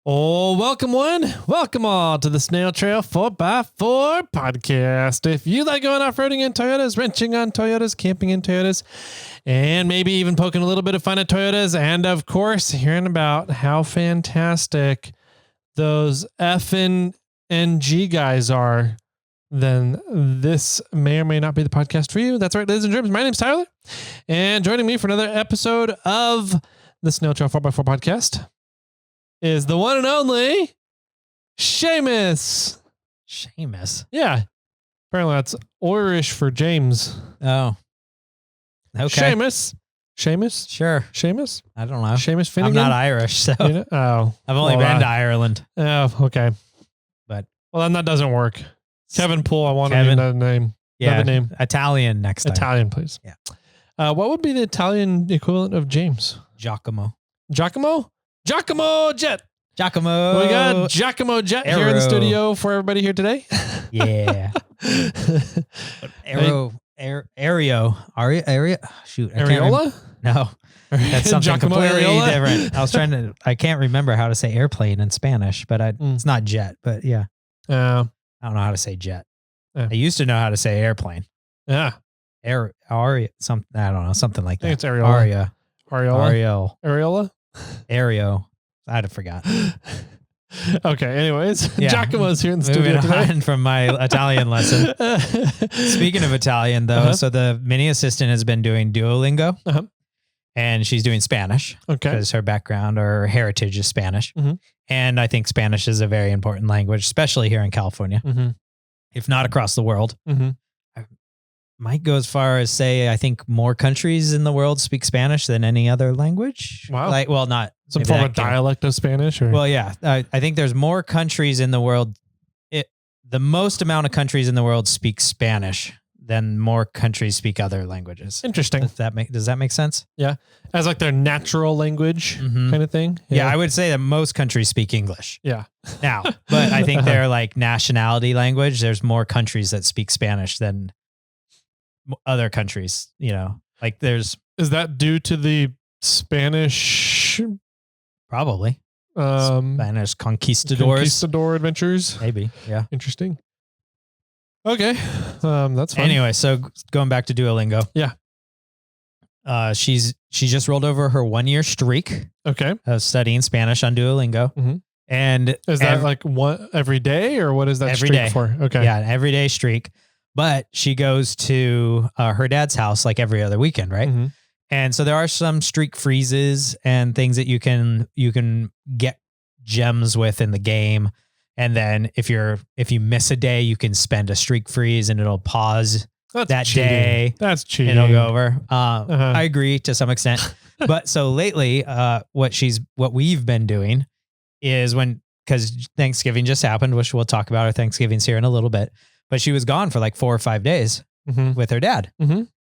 Oh, welcome one. Welcome all to the Snail Trail 4x4 podcast. If you like going off-roading in Toyotas, wrenching on Toyotas, camping in Toyotas, and maybe even poking a little bit of fun at Toyotas, and of course, hearing about how fantastic those FNG guys are, then this may or may not be the podcast for you. That's right, ladies and gentlemen. My name's Tyler, and joining me for another episode of the Snail Trail 4x4 podcast is the one and only Seamus. Seamus? Yeah. Apparently that's Irish for James. Oh. Okay. Seamus. Seamus? Sure. Seamus? I don't know. Seamus Finnegan? I'm not Irish, so You know? Oh. I've only been to Ireland. Oh, okay. But well, then that doesn't work. Kevin Poole, I want to Kevin. know the name. Yeah, Another name. Italian next time. Italian, please. Yeah. What would be the Italian equivalent of James? Giacomo. Giacomo? Giacomo Jet. Giacomo. We got Giacomo Jet here in the studio for everybody here today. Yeah. Ario. Shoot. Areola? No. That's something Giacomo completely Areola? different. I can't remember how to say airplane in Spanish, but it's not jet, but yeah. I don't know how to say jet. I used to know how to say airplane. Yeah. Something I don't know, something like that. I think it's Areola. Areola. Areola? Aereo. I'd have forgot. Okay. Anyways, Yeah. Giacomo's here in the studio Moving today. on from my Italian lesson. Speaking of Italian, though, so the mini assistant has been doing Duolingo, and she's doing Spanish Okay. because her background or her heritage is Spanish. Mhm. And I think Spanish is a very important language, especially here in California, if not across the world. Might go as far as say, I think more countries in the world speak Spanish than any other language. Wow. Not Some maybe form that of can't- dialect of Spanish? Or? Well, yeah. I think there's more countries in the world. The most amount of countries in the world speak Spanish than more countries speak other languages. Interesting. Does that make sense? Yeah. As like their natural language kind of thing? Yeah, I would say that most countries speak English Yeah. now, but I think they're like nationality language. There's more countries that speak Spanish than other countries, like there's Is that due to the Spanish probably Spanish conquistadors, conquistador adventures? maybe. Yeah. Interesting. Okay. That's fine. Anyway, so going back to Duolingo. Yeah. She just rolled over her 1-year streak Okay. of studying Spanish on Duolingo. And Is that like one every day or what is that every streak day for? Okay. Yeah, an everyday streak. But she goes to her dad's house like every other weekend, right? And so there are some streak freezes and things that you can get gems with in the game. And then if you miss a day, you can spend a streak freeze and it'll pause That's cheating. Day. That's cheating. It'll go over. I agree to some extent. But so lately, what we've been doing is because Thanksgiving just happened, which we'll talk about our Thanksgivings here in a little bit. But she was gone for like 4 or 5 days with her dad.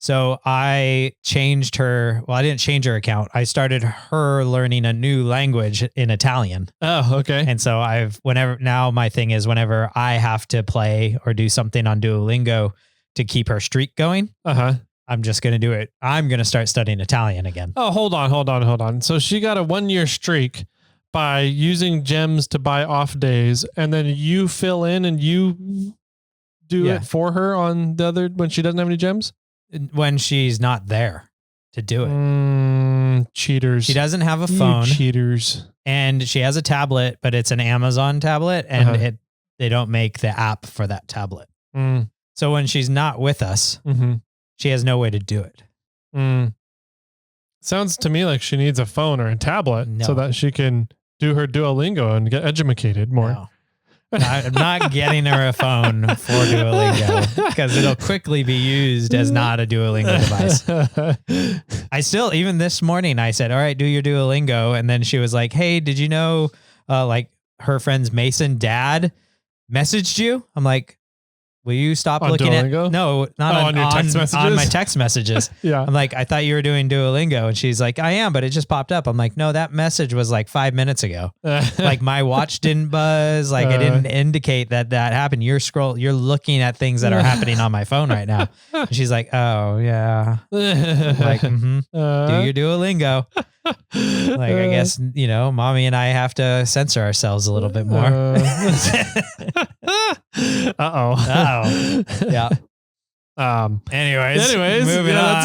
So I changed her. Well, I didn't change her account. I started her learning a new language in Italian. Oh, okay. And so now my thing is whenever I have to play or do something on Duolingo to keep her streak going, I'm just going to do it. I'm going to start studying Italian again. Oh, hold on. So she got a 1-year streak by using gems to buy off days, and then you fill in and you do it for her on the other when she doesn't have any gems? When she's not there to do it. Cheaters. She doesn't have a phone. You cheaters. And she has a tablet, but it's an Amazon tablet, and they don't make the app for that tablet. So when she's not with us, she has no way to do it. Sounds to me like she needs a phone or a tablet so that she can do her Duolingo and get educated more. No. I'm not getting her a phone for Duolingo because it'll quickly be used as not a Duolingo device. I still, even this morning, I said, all right, do your Duolingo. And then she was like, hey, did you know, like her friend's Mason dad messaged you? I'm like, will you stop On looking Duolingo? at, no, not on your text messages? on my text messages. Yeah. I'm like, I thought you were doing Duolingo. And she's like, I am, but it just popped up. I'm like, no, that message was like 5 minutes ago. Like my watch didn't buzz. Like it didn't indicate that happened. You're looking at things that are happening on my phone right now. And she's like, oh yeah. Like, do your Duolingo. Like, I guess, mommy and I have to censor ourselves a little bit more. Uh-oh. Yeah. Anyways, moving on.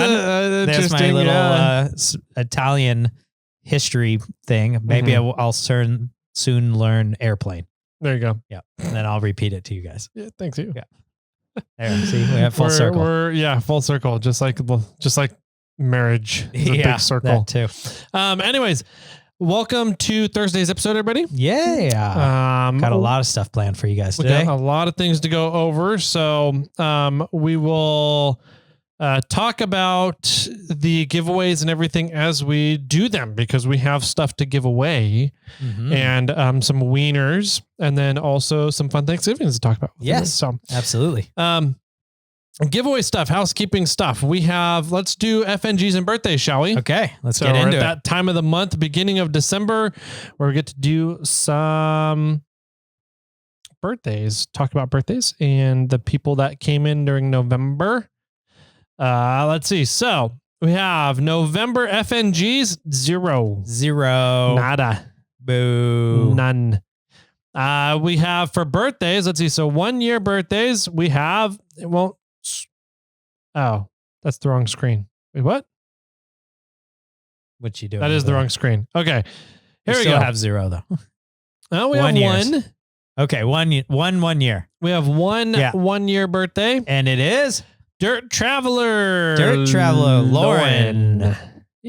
There's my little Italian history thing. Maybe I'll soon learn airplane. There you go. Yeah. And then I'll repeat it to you guys. Yeah, thanks you. Yeah. There, see, we have full circle. We're full circle, just like marriage is a big circle. That too. Anyways, welcome to Thursday's episode, everybody. Yeah. Got a lot of stuff planned for you guys today. We got a lot of things to go over. So we will talk about the giveaways and everything as we do them, because we have stuff to give away and some wieners, and then also some fun Thanksgivings to talk about. Yes. So absolutely. Giveaway stuff, housekeeping stuff. Let's do FNGs and birthdays, shall we? Okay, let's get into it. That time of the month, beginning of December, where we get to do some birthdays, talk about birthdays and the people that came in during November. Let's see. So we have November FNGs, 0. Nada. Boo. None. We have for birthdays, let's see. So 1 year birthdays, we have, oh, that's the wrong screen. Wait, what? What you doing? That is the wrong screen. Okay. Here we go. Have 0 though. Oh, we have one. Okay. 1 year. We have one 1 year birthday. And it is Dirt Traveler. Lauren. Yeah.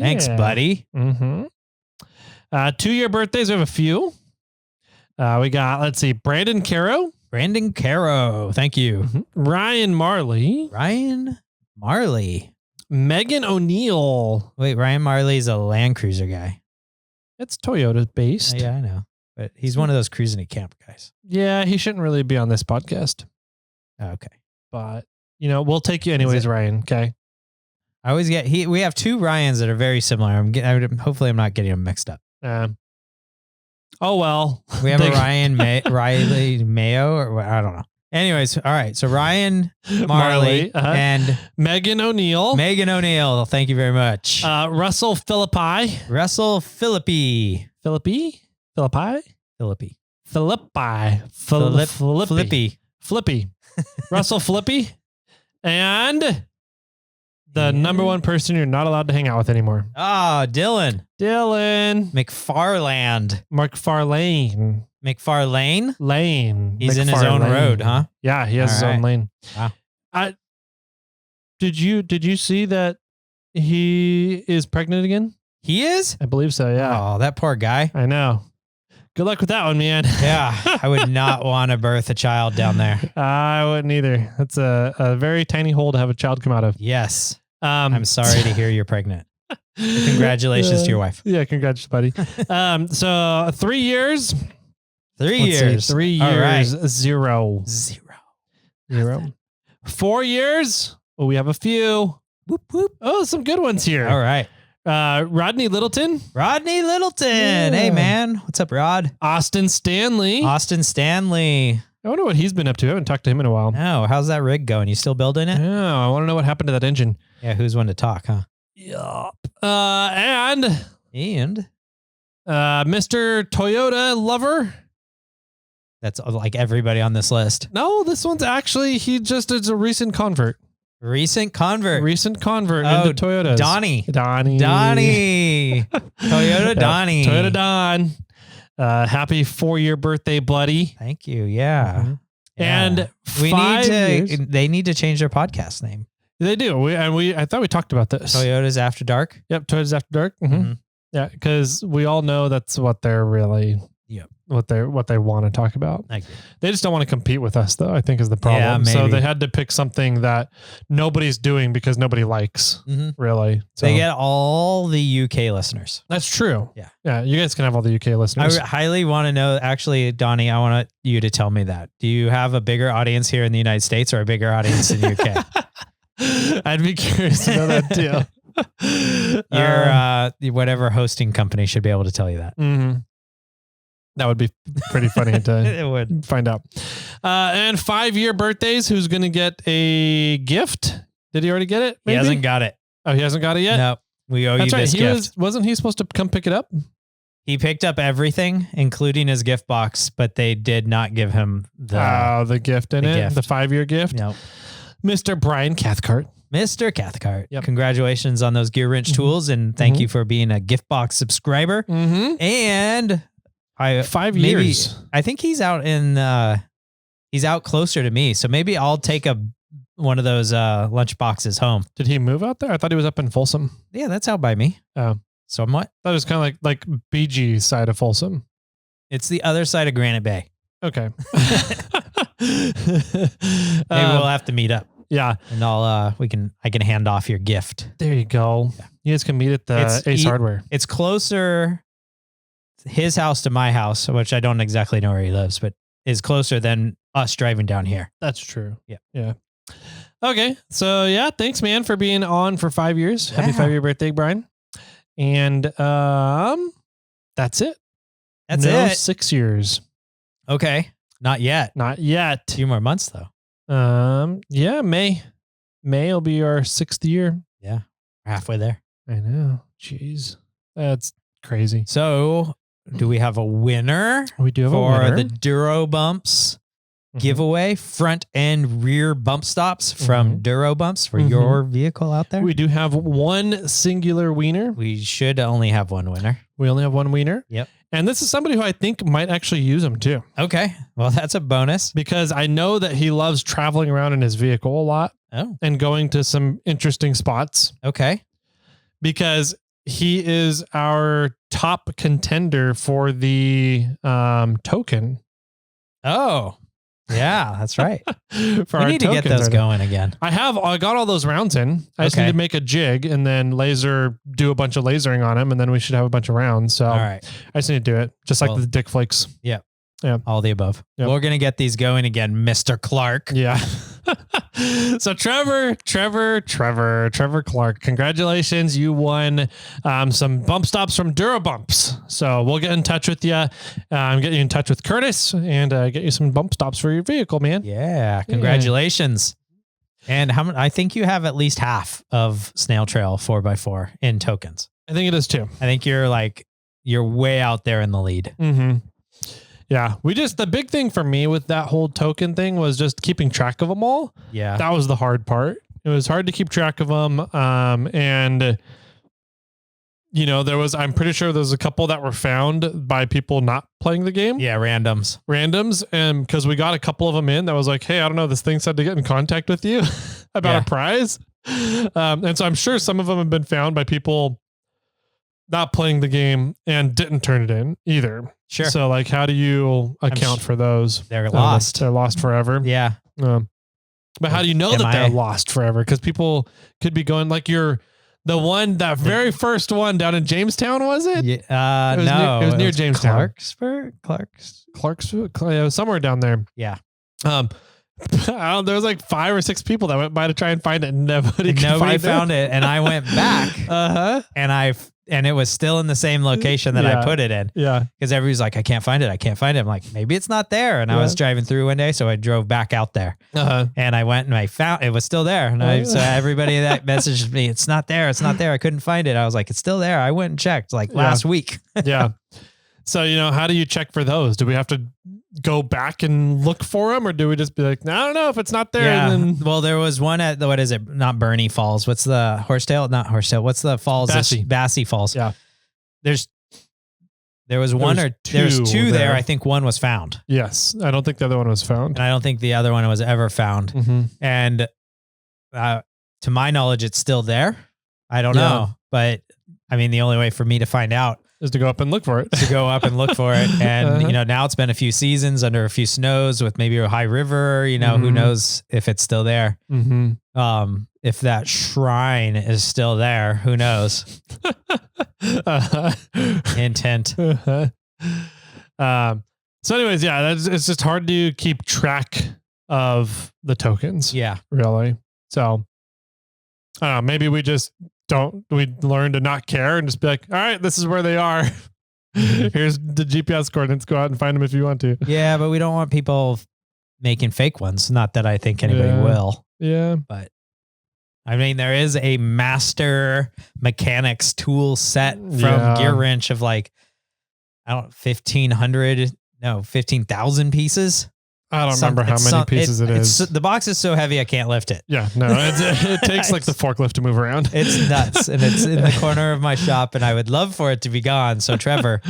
Thanks, buddy. 2 year birthdays. We have a few. We got, let's see, Brandon Caro. Thank you. Ryan Marley. Megan O'Neill. Wait, Ryan Marley's a Land Cruiser guy. It's Toyota based. Yeah, I know. But he's one of those cruising at camp guys. Yeah, he shouldn't really be on this podcast. Okay. But, we'll take you anyways, Ryan. Okay. I always we have 2 Ryans that are very similar. Hopefully I'm not getting them mixed up. Oh, well. We have a Riley Mayo, or I don't know. Anyways, all right. So Ryan Marley and Megan O'Neill. Thank you very much. Russell Philippi. Russell Philippi. Flippy. Russell Flippy. And the number one person you're not allowed to hang out with anymore. Ah, Dylan McFarland. Lane. He's in his own road, huh? Yeah, he has his own lane. Wow. Did you see that he is pregnant again? He is? I believe so, yeah. Oh, that poor guy. I know. Good luck with that one, man. Yeah, I would not want to birth a child down there. I wouldn't either. That's a very tiny hole to have a child come out of. Yes. I'm sorry to hear you're pregnant. Congratulations to your wife. Yeah, congrats, buddy. So 3 years. 3 years. 3 years. Right. 0. 4 years. Oh, we have a few. Whoop, whoop. Oh, some good ones here. All right. Rodney Littleton. Yeah. Hey, man. What's up, Rod? Austin Stanley. I wonder what he's been up to. I haven't talked to him in a while. No. How's that rig going? You still building it? Yeah. I want to know what happened to that engine. Yeah. Who's one to talk, huh? Yup. And Mr. Toyota lover. That's like everybody on this list. No, this one's actually, he just is a recent convert. Recent convert into Toyotas. Donnie. Toyota Don. Happy 4-year birthday, buddy. Thank you. Yeah. And they need to change their podcast name. They do. I thought we talked about this. Toyotas After Dark. Yep. Toyotas After Dark. Yeah. Because we all know that's what they're really what they want to talk about. They just don't want to compete with us, though, I think is the problem. Yeah, maybe. So they had to pick something that nobody's doing because nobody likes, really. So they get all the UK listeners. That's true. Yeah. Yeah. You guys can have all the UK listeners. I highly want to know, actually, Donnie, I want you to tell me that. Do you have a bigger audience here in the United States or a bigger audience in the UK? I'd be curious to know that too. Your whatever hosting company should be able to tell you that. Mm-hmm. That would be pretty funny to it would find out. And 5-year birthdays. Who's going to get a gift? Did he already get it? Maybe? He hasn't got it. Oh, he hasn't got it yet? No, we owe you this gift. Wasn't he supposed to come pick it up? He picked up everything, including his gift box, but they did not give him the gift in it. The 5-year gift. Nope. Mr. Brian Cathcart. Mr. Cathcart. Yep. Congratulations on those Gear Wrench tools, and thank you for being a gift box subscriber. And 5 years. I think he's out he's out closer to me. So maybe I'll take one of those lunch boxes home. Did he move out there? I thought he was up in Folsom. Yeah, that's out by me. Oh. Somewhat. That was kind of like BG side of Folsom. It's the other side of Granite Bay. Okay. Maybe we'll have to meet up. Yeah. And I can hand off your gift. There you go. Yeah. You guys can meet at the Ace Hardware. It's closer, his house to my house, which I don't exactly know where he lives, but is closer than us driving down here. That's true. Yeah. Yeah. Okay. So yeah, thanks man for being on for 5 years. Happy 5-year birthday, Brian. And that's it. That's it. 6 years. Okay. Not yet. Not yet. 2 more months though. Yeah, May will be our 6th year. Yeah. We're halfway there. I know. Jeez. That's crazy. So do we have a winner? We do have a winner. For the Duro Bumps giveaway, front and rear bump stops from Duro Bumps for your vehicle out there. We do have one singular wiener. We should only have one winner. We only have one wiener. Yep. And this is somebody who I think might actually use them too. Okay. Well, that's a bonus. Because I know that he loves traveling around in his vehicle a lot. Oh. And going to some interesting spots. Okay. Because he is our top contender for the token. Oh. Yeah, that's right. We need to get those going again. I got all those rounds in. I just need to make a jig and then do a bunch of lasering on them, and then we should have a bunch of rounds. So all right. I just need to do it. Just like the Dick Flakes. Yeah. Yeah. All the above. Yep. We're going to get these going again, Mr. Clark. Yeah. So Trevor Clark, congratulations. You won some bump stops from Duro Bumps. So we'll get in touch with you. Get you in touch with Curtis and get you some bump stops for your vehicle, man. Yeah. Congratulations. Yeah. And I think you have at least half of Snail Trail 4x4 in tokens. I think it is too. I think you're way out there in the lead. Mm-hmm. Yeah. The big thing for me with that whole token thing was just keeping track of them all. Yeah. That was the hard part. It was hard to keep track of them. And I'm pretty sure there's a couple that were found by people not playing the game. Yeah. Randoms. And because we got a couple of them in that was like, hey, I don't know, this thing said to get in contact with you about a prize. And so I'm sure some of them have been found by people not playing the game and didn't turn it in either. Sure. So how do you account for those? They're lost. They're lost forever. Yeah. But how do you know that they're lost forever? Because people could be going that very first one down in Jamestown, was it? Yeah. It was near Jamestown. Clarksville. It was somewhere down there. Yeah. There was 5 or 6 people that went by to try and find it. And nobody found it. And I went back and it was still in the same location that I put it in. Yeah. Because everybody's like, I can't find it. I'm like, maybe it's not there. And I was driving through one day. So I drove back out there and I went and I found it was still there. And so everybody that messaged me, it's not there. I couldn't find it. I was like, it's still there. I went and checked last week. Yeah. So, how do you check for those? Do we have to go back and look for them, or do we just be like, I don't know if it's not there? Yeah. And then... Well, there was one at what is it? Not Bernie Falls. What's the Horsetail? Not Horsetail. What's the falls? Bassy Falls. Yeah. There's two there. I think one was found. Yes. I don't think the other one was found. And I don't think the other one was ever found. Mm-hmm. And to my knowledge, it's still there. I don't know. But I mean, the only way for me to find out is to go up and look for it. And, now it's been a few seasons under a few snows with maybe a high river, who knows if it's still there. Mm-hmm. If that shrine is still there, who knows? Intent. So anyways, yeah, it's just hard to keep track of the tokens. Yeah. Really. So maybe we learn to not care and just be like, all right, this is where they are. Here's the GPS coordinates. Go out and find them if you want to. Yeah, but we don't want people making fake ones. Not that I think anybody will. Yeah. But I mean, there is a master mechanics tool set from Gear Wrench of 15,000 pieces. I don't remember how many pieces it is. The box is so heavy I can't lift it. Yeah, no, it takes the forklift to move around. It's nuts, and it's in the corner of my shop, and I would love for it to be gone. So Trevor,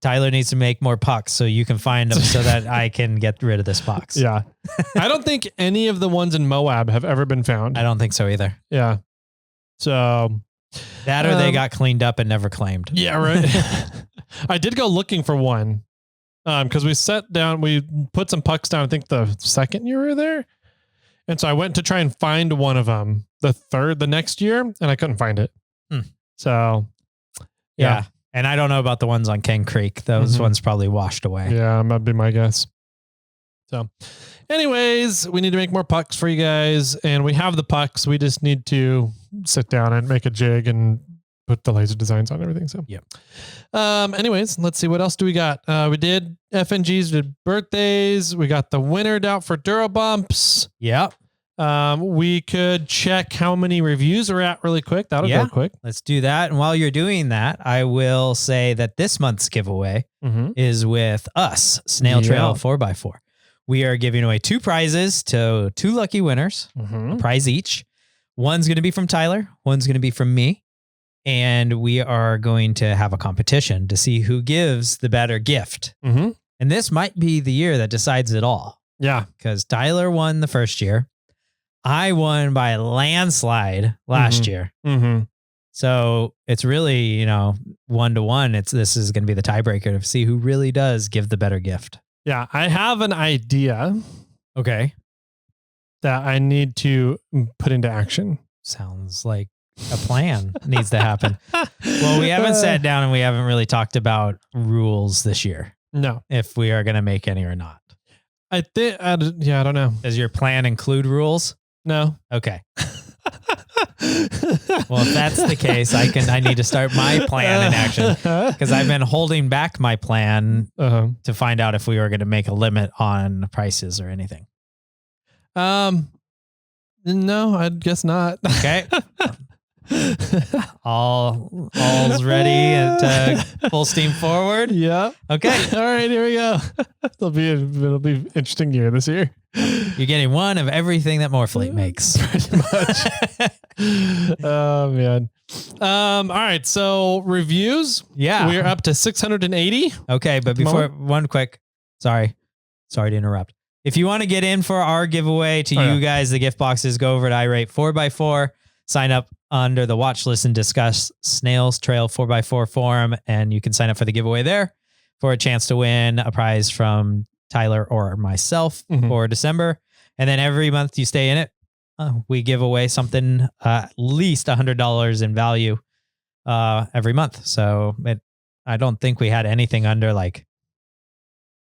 Tyler needs to make more pucks so you can find them so that I can get rid of this box. Yeah, I don't think any of the ones in Moab have ever been found. I don't think so either. Yeah, so that or they got cleaned up and never claimed. Yeah, right. I did go looking for one. Because we put some pucks down, I think the second year we were there. And so I went to try and find one of them the next year, and I couldn't find it. So, yeah. And I don't know about the ones on King Creek. Those ones probably washed away. Yeah, that'd be my guess. So anyways, we need to make more pucks for you guys, and we have the pucks. We just need to sit down and make a jig and put the laser designs on everything. So, anyways, let's see. What else do we got? We did FNGs, did birthdays. We got the winner out for Durabumps. Yeah. We could check how many reviews are at really quick. That'll go quick. Let's do that. And while you're doing that, I will say that this month's giveaway is with us, SnailTrail4x4. We are giving away 2 prizes to 2 lucky winners, a prize each. One's going to be from Tyler. One's going to be from me. And we are going to have a competition to see who gives the better gift. And this might be the year that decides it all. Yeah. Because Tyler won the first year. I won by a landslide last year. So it's really, 1-to-1. This is going to be the tiebreaker to see who really does give the better gift. Yeah. I have an idea. Okay. That I need to put into action. Sounds like a plan needs to happen. Well, we haven't sat down and we haven't really talked about rules this year. No. If we are going to make any or not. I think, I don't know. Does your plan include rules? No. Okay. Well, if that's the case, I need to start my plan in action because I've been holding back my plan to find out if we were going to make a limit on prices or anything. No, I guess not. Okay. All's ready to full steam forward. Yeah. Okay. All right, here we go. It'll be interesting year this year. You're getting one of everything that Morphlate makes. Pretty much. Oh man. All right. So reviews. Yeah. We're up to 680. Okay, but before one quick, sorry to interrupt. If you want to get in for our giveaway to you guys, the gift boxes, go over to iRate4x4, sign up under the watch, listen, discuss SnailTrail4x4 forum, and you can sign up for the giveaway there for a chance to win a prize from Tyler or myself for December. And then every month you stay in it, we give away something at least $100 in value every month. So I don't think we had anything under like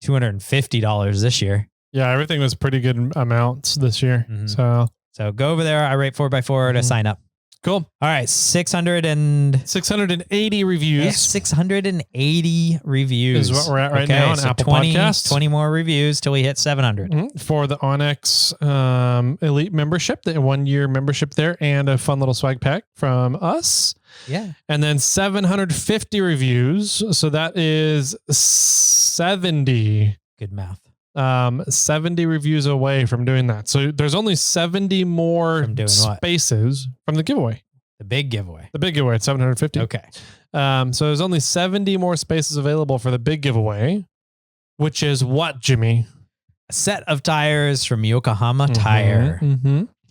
$250 this year. Yeah, everything was pretty good amounts this year. So go over there, iRate4x4 to sign up. Cool. All right, 680 reviews. Yeah, 680 reviews is what we're at right now on Apple Podcasts. 20 more reviews till we hit 700. For the Onyx Elite membership, the 1-year membership there, and a fun little swag pack from us. Yeah. And then 750 reviews. So that is 70. Good math. 70 reviews away from doing that. So there's only 70 more spaces from the giveaway. The big giveaway. The big giveaway at 750. Okay. So there's only 70 more spaces available for the big giveaway, which is what, Jimmy? A set of tires from Yokohama Tire.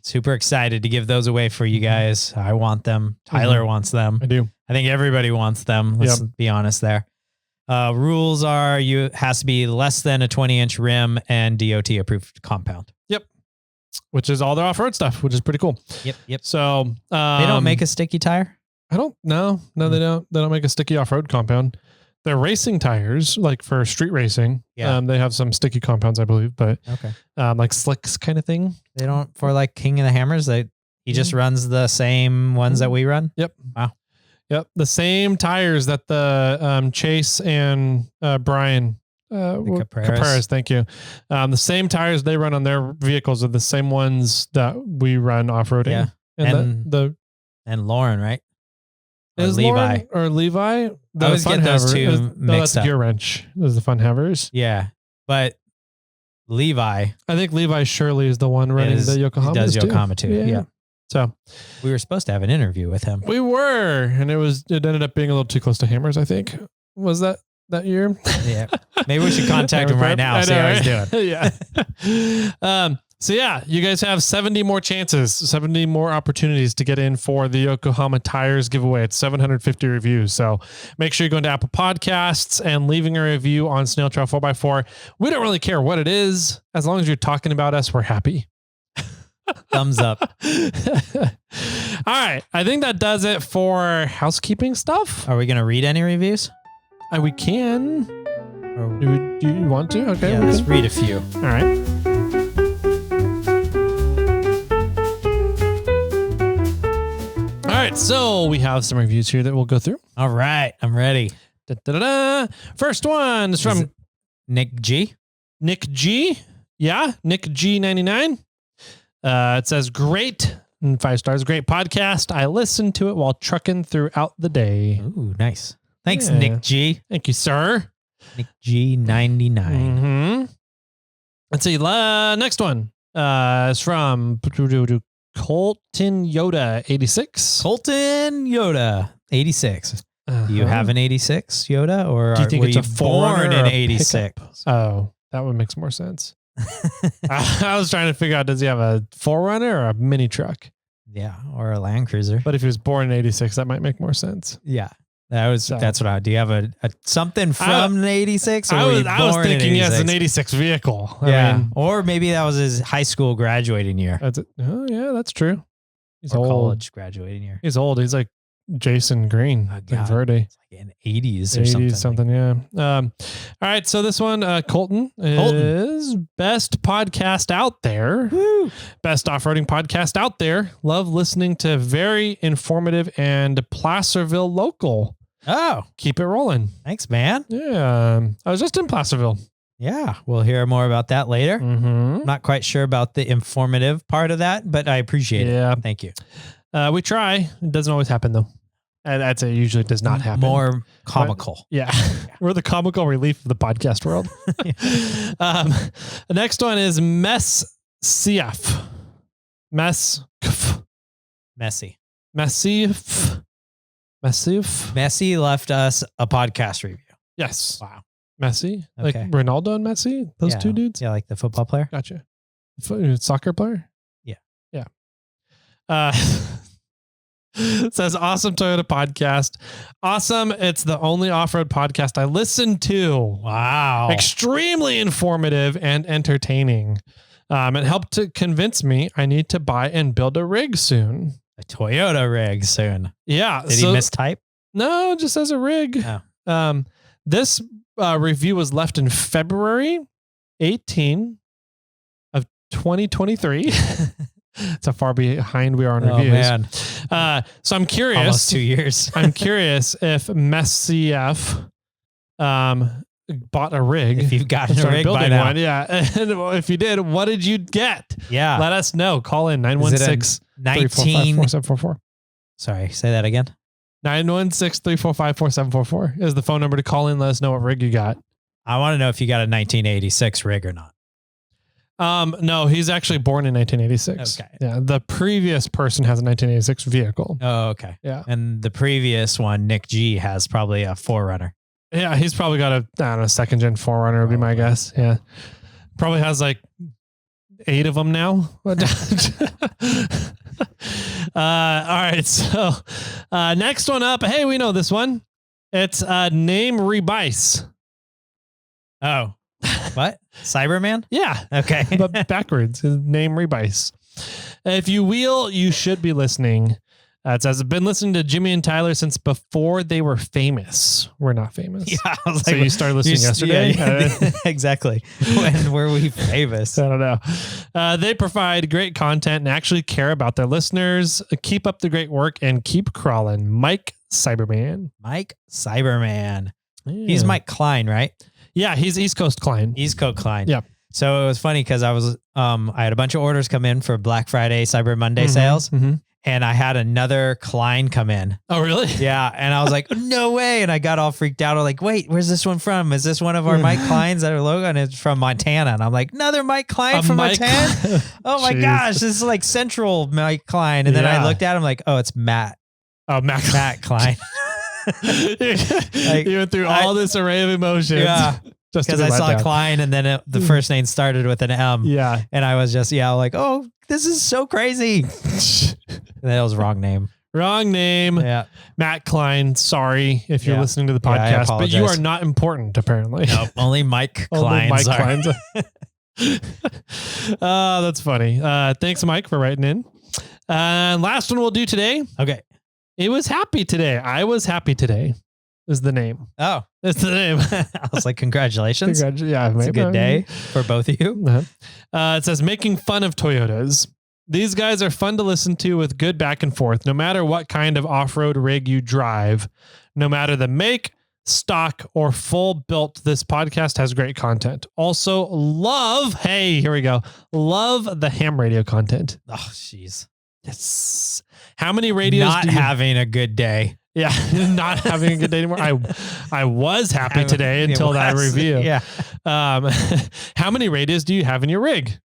Super excited to give those away for you guys. I want them. Tyler wants them. I do. I think everybody wants them. Let's be honest there. Rules are has to be less than a 20-inch rim and DOT approved compound. Yep. Which is all their off-road stuff, which is pretty cool. Yep. So they don't make a sticky tire? I don't know. No, they don't. They don't make a sticky off-road compound. They're racing tires, like for street racing. Yeah. They have some sticky compounds, I believe, but okay. Like slicks kind of thing. They don't for like King of the Hammers. He just runs the same ones that we run. Yep. Wow. Yep. The same tires that the Chase and Brian Caparas, thank you. The same tires they run on their vehicles are the same ones that we run off-roading. Yeah. And Lauren, right? Or is Levi. Lauren or Levi? I always get those two mixed up. Gear Wrench. Those are the fun havers. Yeah. But Levi. I think Levi Shirley is the one running the Yokohama. He does Yokohama too. Yeah. So we were supposed to have an interview with him. We were, and it ended up being a little too close to Hammers, I think. Was that year? Yeah. Maybe we should contact him right now, see how he's doing. Yeah. So yeah, you guys have 70 more chances, 70 more opportunities to get in for the Yokohama tires giveaway. It's 750 reviews. So make sure you go into Apple Podcasts and leaving a review on SnailTrail4x4. We don't really care what it is. As long as you're talking about us, we're happy. Thumbs up. All right. I think that does it for housekeeping stuff. Are we going to read any reviews? We can. Do you want to? Okay. Yeah, let's read a few. All right. All right, so we have some reviews here that we'll go through. All right, I'm ready. First one is from Nick G. Nick G. Yeah, Nick G99. It says, great, 5 stars, great podcast. I listened to it while trucking throughout the day. Ooh, nice. Thanks, Nick G. Thank you, sir. Nick G99. Mm-hmm. Let's see. Next one is from Colton Yoda 86. Colton Yoda 86. Do you have an 86 Yoda, or do you think it's a born in 86? Oh, that would make more sense. I was trying to figure out, does he have a 4Runner or a mini truck? Yeah, or a Land Cruiser. But if he was born in 86, that might make more sense. Yeah. That's what I do. You have a something from an 86? I was thinking he has an 86 vehicle. I mean, or maybe that was his high school graduating year. Oh yeah, that's true. He's or old. College graduating year. He's old. He's like Jason Green, like Verde. It's like in 80s or something. Yeah. All right. So this one, Colton is best podcast out there. Woo. Best off-roading podcast out there. Love listening to very informative and Placerville local. Oh, keep it rolling. Thanks, man. Yeah. I was just in Placerville. Yeah. We'll hear more about that later. Mm-hmm. I'm not quite sure about the informative part of that, but I appreciate it. Thank you. We try. It doesn't always happen though. I'd say it usually does not happen. More comical. But, yeah. We're the comical relief of the podcast world. The next one is Mess CF. Messy. Messi left us a podcast review. Yes. Wow. Messi? Okay. Like Ronaldo and Messi? Those two dudes? Yeah, like the football player. Gotcha. Soccer player? Yeah. Yeah. It says, awesome Toyota podcast. Awesome. It's the only off-road podcast I listen to. Wow. Extremely informative and entertaining. It helped to convince me I need to buy and build a rig soon. A Toyota rig soon. Yeah. Did he mistype? No, just as a rig. Oh. This review was left in February 18 of 2023. That's how far behind we are on reviews. Man. So I'm curious. Almost 2 years. I'm curious if MessCF bought a rig. If you've got a rig building by now. one, yeah. And if you did, what did you get? Yeah. Let us know. Call in 916-345-4744. Sorry, say that again. 916-345-4744 is the phone number to call in. Let us know what rig you got. I want to know if you got a 1986 rig or not. No, he's actually born in 1986. Okay. Yeah. The previous person has a 1986 vehicle. Oh, okay. Yeah. And the previous one, Nick G, has probably a 4Runner. Yeah. He's probably got a second gen 4Runner would be my guess. Yeah. Probably has like 8 of them now. right. So next one up. Hey, we know this one. It's name Rebice. Oh, what? Cyberman? Yeah. Okay. But backwards. His name Rebice. If you wheel, you should be listening. It says, I've been listening to Jimmy and Tyler since before they were famous. We're not famous. Yeah, I was so you started listening yesterday? Yeah, exactly. When were we famous? I don't know. They provide great content and actually care about their listeners. Keep up the great work and keep crawling. Mike Cyberman. Mike Cyberman. Yeah. He's Mike Klein, right? Yeah, he's East Coast Klein. East Coast Klein. Yeah. So it was funny because I had a bunch of orders come in for Black Friday, Cyber Monday sales. Mm-hmm. And I had another Klein come in. Oh, really? Yeah. And I was like, no way. And I got all freaked out. I'm like, wait, where's this one from? Is this one of our Mike Kleins that are logo? And it's from Montana. And I'm like, another Mike Klein from Montana? Oh my gosh. This is like Central Mike Klein. And then I looked at him like, oh, it's Matt. Oh, Matt Klein. You went through all this array of emotions. Yeah. Just because I saw Klein and then the first name started with an M. Yeah. And I was just, like, oh, this is so crazy. That was wrong name. Wrong name. Yeah. Matt Klein. Sorry if you're listening to the podcast, but you are not important, apparently. Nope. Only Mike Kleins. Oh, that's funny. Thanks, Mike, for writing in. Last one we'll do today. Okay. It was happy today. I was happy today is the name. Oh, that's the name. I was like, congratulations. Yeah. It's a good day for both of you. It says making fun of Toyotas. These guys are fun to listen to with good back and forth, no matter what kind of off-road rig you drive, no matter the make, stock, or full built. This podcast has great content. Also love the ham radio content. Oh, jeez. Yes. How many radios not having a good day? Yeah, not having a good day anymore. I was happy today until that review. Yeah. How many radios do you have in your rig?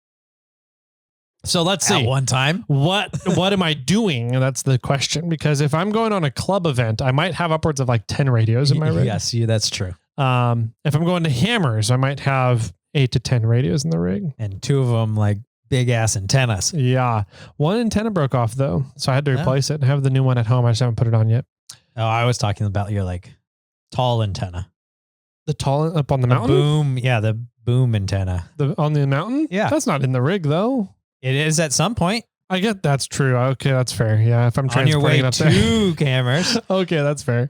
So let's see. At one time. What am I doing? That's the question. Because if I'm going on a club event, I might have upwards of like 10 radios in my rig. Yes, that's true. If I'm going to Hammers, I might have 8 to 10 radios in the rig. And 2 of them like big ass antennas. Yeah. One antenna broke off though. So I had to replace it and have the new one at home. I just haven't put it on yet. Oh, I was talking about your like tall antenna. The tall up on the mountain? Boom. Yeah, the boom antenna. On the mountain? Yeah. That's not in the rig though. It is at some point. I get that's true. Okay, that's fair. Yeah, if I'm transporting it up there. On your way to cameras. Okay, that's fair.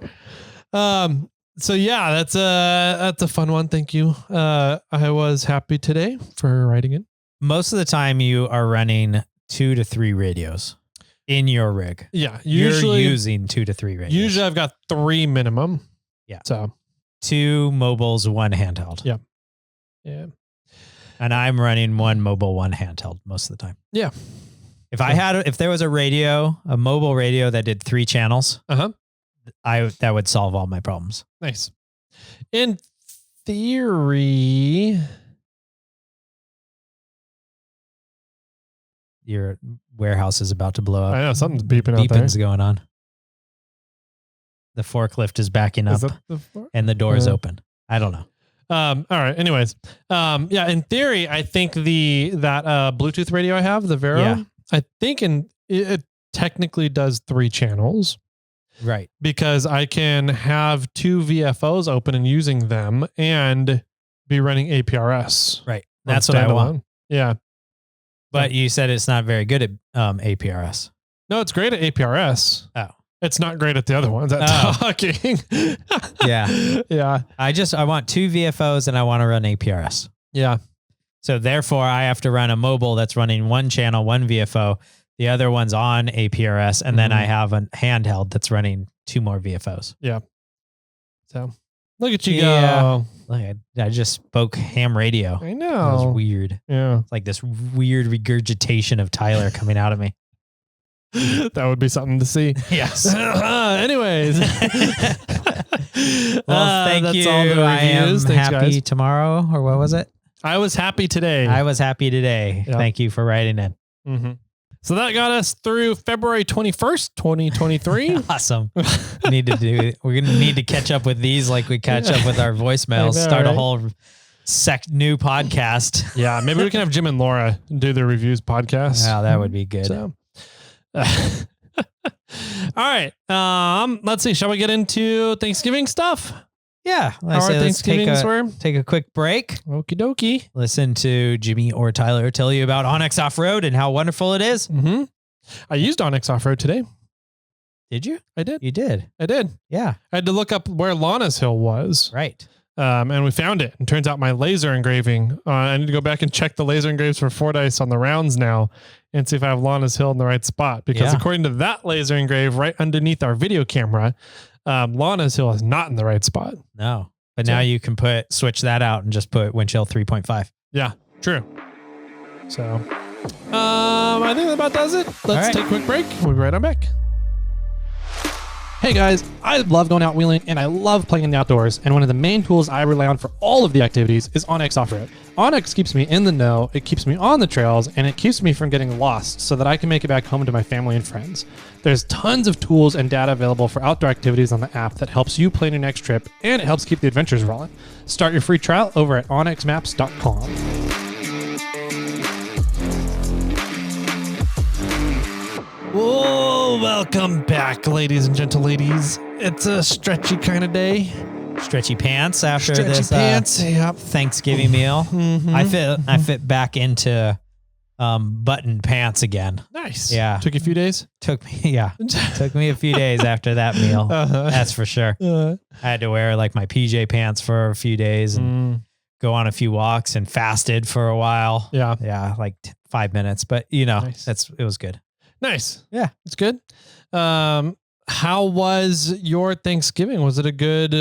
So yeah, that's a fun one. Thank you. I was happy today for writing it. Most of the time you are running 2 to 3 radios in your rig. Yeah. Usually you're using 2 to 3 radios. Usually I've got 3 minimum. Yeah. So 2 mobiles, 1 handheld. Yeah. Yeah. And I'm running 1 mobile, 1 handheld most of the time. Yeah. If there was a mobile radio that did 3 channels, that would solve all my problems. Nice. In theory, your warehouse is about to blow up. I know something's beeping out there. Beeping's going on. The forklift is backing up and the door is open. I don't know. All right. Anyways, yeah. In theory, I think that Bluetooth radio I have, the Vero, I think it technically does 3 channels, right? Because I can have 2 VFOs open and using them, and be running APRS. Right. That's what I want. Yeah. But you said it's not very good at APRS. No, it's great at APRS. Oh. It's not great at the other ones at talking. Yeah. Yeah. I want 2 VFOs and I want to run APRS. Yeah. So therefore I have to run a mobile that's running 1 channel, 1 VFO. The other one's on APRS. And then I have a handheld that's running 2 more VFOs. Yeah. So look at you go. Look, I just spoke ham radio. I know. That was weird. Yeah. It's like this weird regurgitation of Tyler coming out of me. That would be something to see. Yes. Anyways. Well, thank you. All the I am Thanks, happy guys. tomorrow, or what was it? I was happy today. I was happy today. Yep. Thank you for writing in. Mm-hmm. So that got us through February 21st, 2023. Awesome. We're going to need to catch up with these like we catch up with our voicemails, start a whole new podcast. Yeah. Maybe we can have Jim and Laura do the reviews podcast. Yeah, that would be good. So, All right. Let's see. Shall we get into Thanksgiving stuff? Yeah. How our Thanksgivings were? Take a quick break. Okie dokie. Listen to Jimmy or Tyler tell you about Onyx Off-Road and how wonderful it is. Mm-hmm. I used Onyx Off-Road today. Did you? I did. You did? I did. Yeah. I had to look up where Lana's Hill was. Right. And we found it. And turns out my laser engraving, I need to go back and check the laser engraves for Fordyce on the rounds now and see if I have Lana's Hill in the right spot. Because according to that laser engrave right underneath our video camera, Lana's Hill is not in the right spot. No. But now you can switch that out and just put wind chill 3.5. Yeah, true. So, I think that about does it. Let's take a quick break. We'll be right on back. Hey guys, I love going out wheeling and I love playing in the outdoors, and one of the main tools I rely on for all of the activities is Onyx Off-Road. Onyx keeps me in the know, it keeps me on the trails, and it keeps me from getting lost so that I can make it back home to my family and friends. There's tons of tools and data available for outdoor activities on the app that helps you plan your next trip, and it helps keep the adventures rolling. Start your free trial over at onyxmaps.com. Whoa, welcome back, ladies and gentle ladies. It's a stretchy kind of day. Stretchy pants after this Yep. Thanksgiving meal. Mm-hmm. I fit back into buttoned pants again. Nice. Yeah. Took you a few days? Took me a few days after that meal. That's for sure. I had to wear like my PJ pants for a few days and go on a few walks and fasted for a while. Yeah. Yeah, like 5 minutes. But Nice. it was good. Nice. Yeah. It's good. How was your Thanksgiving? Was it a good,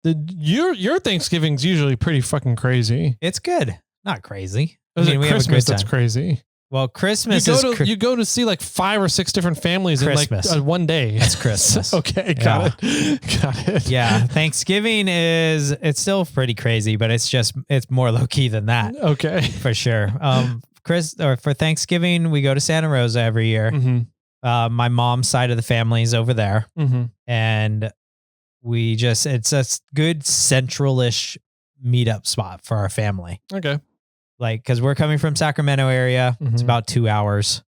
your Thanksgiving's usually pretty fucking crazy. It's good. Not crazy. We Christmas that's crazy. Well, Christmas you go to see like 5 or 6 different families Christmas. in like one day. It's Christmas. Okay, got it. Yeah, Thanksgiving it's still pretty crazy, but it's more low key than that. Okay, for sure. For Thanksgiving, we go to Santa Rosa every year. Mm-hmm. My mom's side of the family is over there, and it's a good central-ish meetup spot for our family. Okay. Like, cause we're coming from Sacramento area. It's about 2 hours.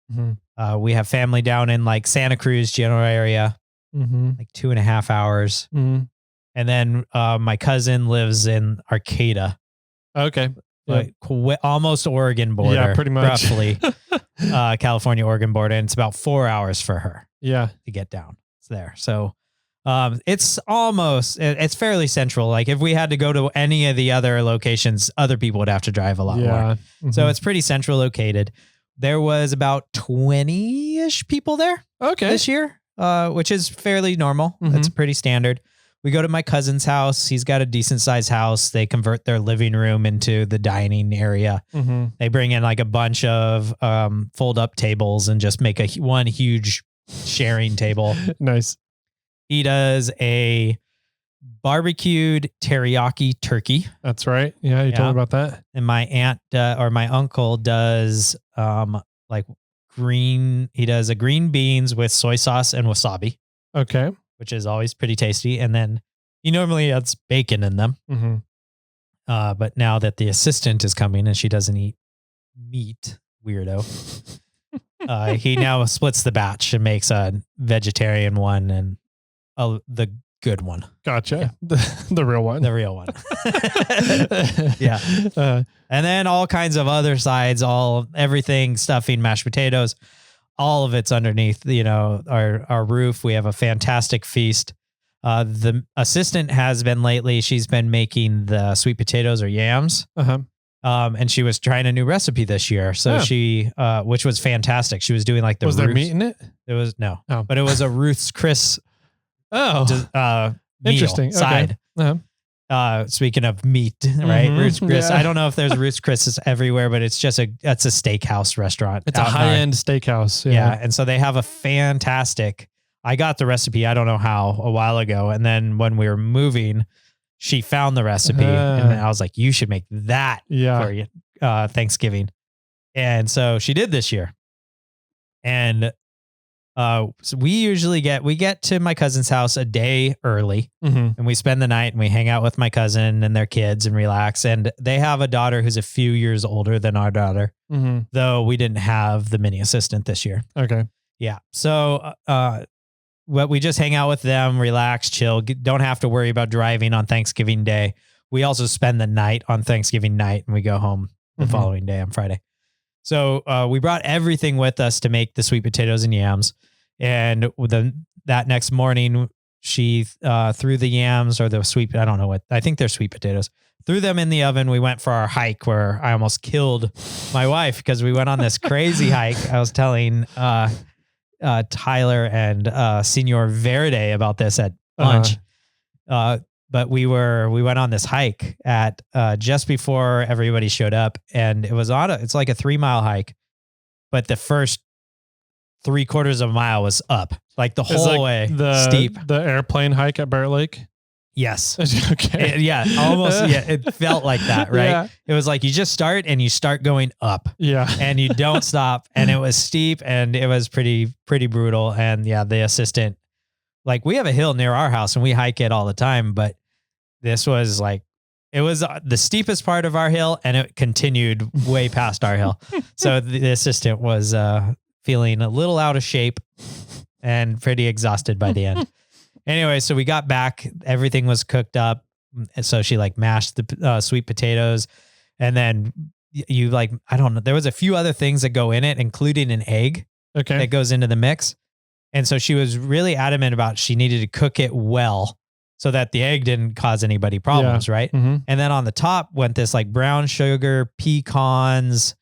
We have family down in like Santa Cruz general area, like 2.5 hours. And then, my cousin lives in Arcata. Okay. Like almost Oregon border. Yeah, pretty much. Roughly. California, Oregon border. And it's about 4 hours for her. Yeah. To get down. It's there. So, it's fairly central. Like if we had to go to any of the other locations, other people would have to drive a lot more. So it's pretty central located. There was about 20-ish people there this year, which is fairly normal. That's pretty standard. We go to my cousin's house. He's got a decent sized house. They convert their living room into the dining area. They bring in like a bunch of fold up tables and just make one huge sharing table. Nice. He does a barbecued teriyaki turkey. That's right. Yeah, you told me about that. And my aunt or my uncle does he does a green beans with soy sauce and wasabi. Okay. Which is always pretty tasty. And then he normally adds bacon in them. But now that the assistant is coming and she doesn't eat meat, weirdo, he now splits the batch and makes a vegetarian one and the good one. Gotcha. Yeah. The real one. The real one. Yeah. And then all kinds of other sides, everything, stuffing, mashed potatoes, all of it's underneath, our roof. We have a fantastic feast. The assistant has been lately, she's been making the sweet potatoes or yams. And she was trying a new recipe this year. So she, which was fantastic. She was doing like was there meat in it? It was but it was a Ruth's Chris. Interesting. Side. Okay. Speaking of meat, right? Ruth's Chris. Yeah. I don't know if there's Ruth's Chris everywhere, but it's just that's a steakhouse restaurant. It's a high-end steakhouse. Yeah. And so they have a fantastic, I got the recipe, I don't know how, a while ago. And then when we were moving, she found the recipe and I was like, you should make that for Thanksgiving. And so she did this year. And so we get to my cousin's house a day early and we spend the night and we hang out with my cousin and their kids and relax. And they have a daughter who's a few years older than our daughter, though we didn't have the mini assistant this year. Okay. Yeah. So, we just hang out with them, relax, chill. Don't have to worry about driving on Thanksgiving Day. We also spend the night on Thanksgiving night and we go home the following day on Friday. So we brought everything with us to make the sweet potatoes and yams. And that next morning, she threw the yams or the sweet, I don't know what, I think they're sweet potatoes, threw them in the oven. We went for our hike where I almost killed my wife because we went on this crazy hike. I was telling Tyler and Senor Verde about this at lunch. But we went on this hike at just before everybody showed up, and it was it's like a 3-mile hike, but the first 3/4 of a mile was up, like the whole way steep. The airplane hike at Bear Lake. Yes. Okay. Yeah. Almost. Yeah. It felt like that, right? Yeah. It was like you just start and you start going up. Yeah. And you don't stop, and it was steep and it was pretty brutal. And yeah, the assistant, like we have a hill near our house and we hike it all the time, but this was like, it was the steepest part of our hill and it continued way past our hill. So the assistant was feeling a little out of shape and pretty exhausted by the end. Anyway, so we got back, everything was cooked up. And so she like mashed the sweet potatoes, and then you like, I don't know, there was a few other things that go in it, including an egg that goes into the mix. And so she was really adamant about she needed to cook it well so that the egg didn't cause anybody problems, right? Mm-hmm. And then on the top went this like brown sugar, pecans,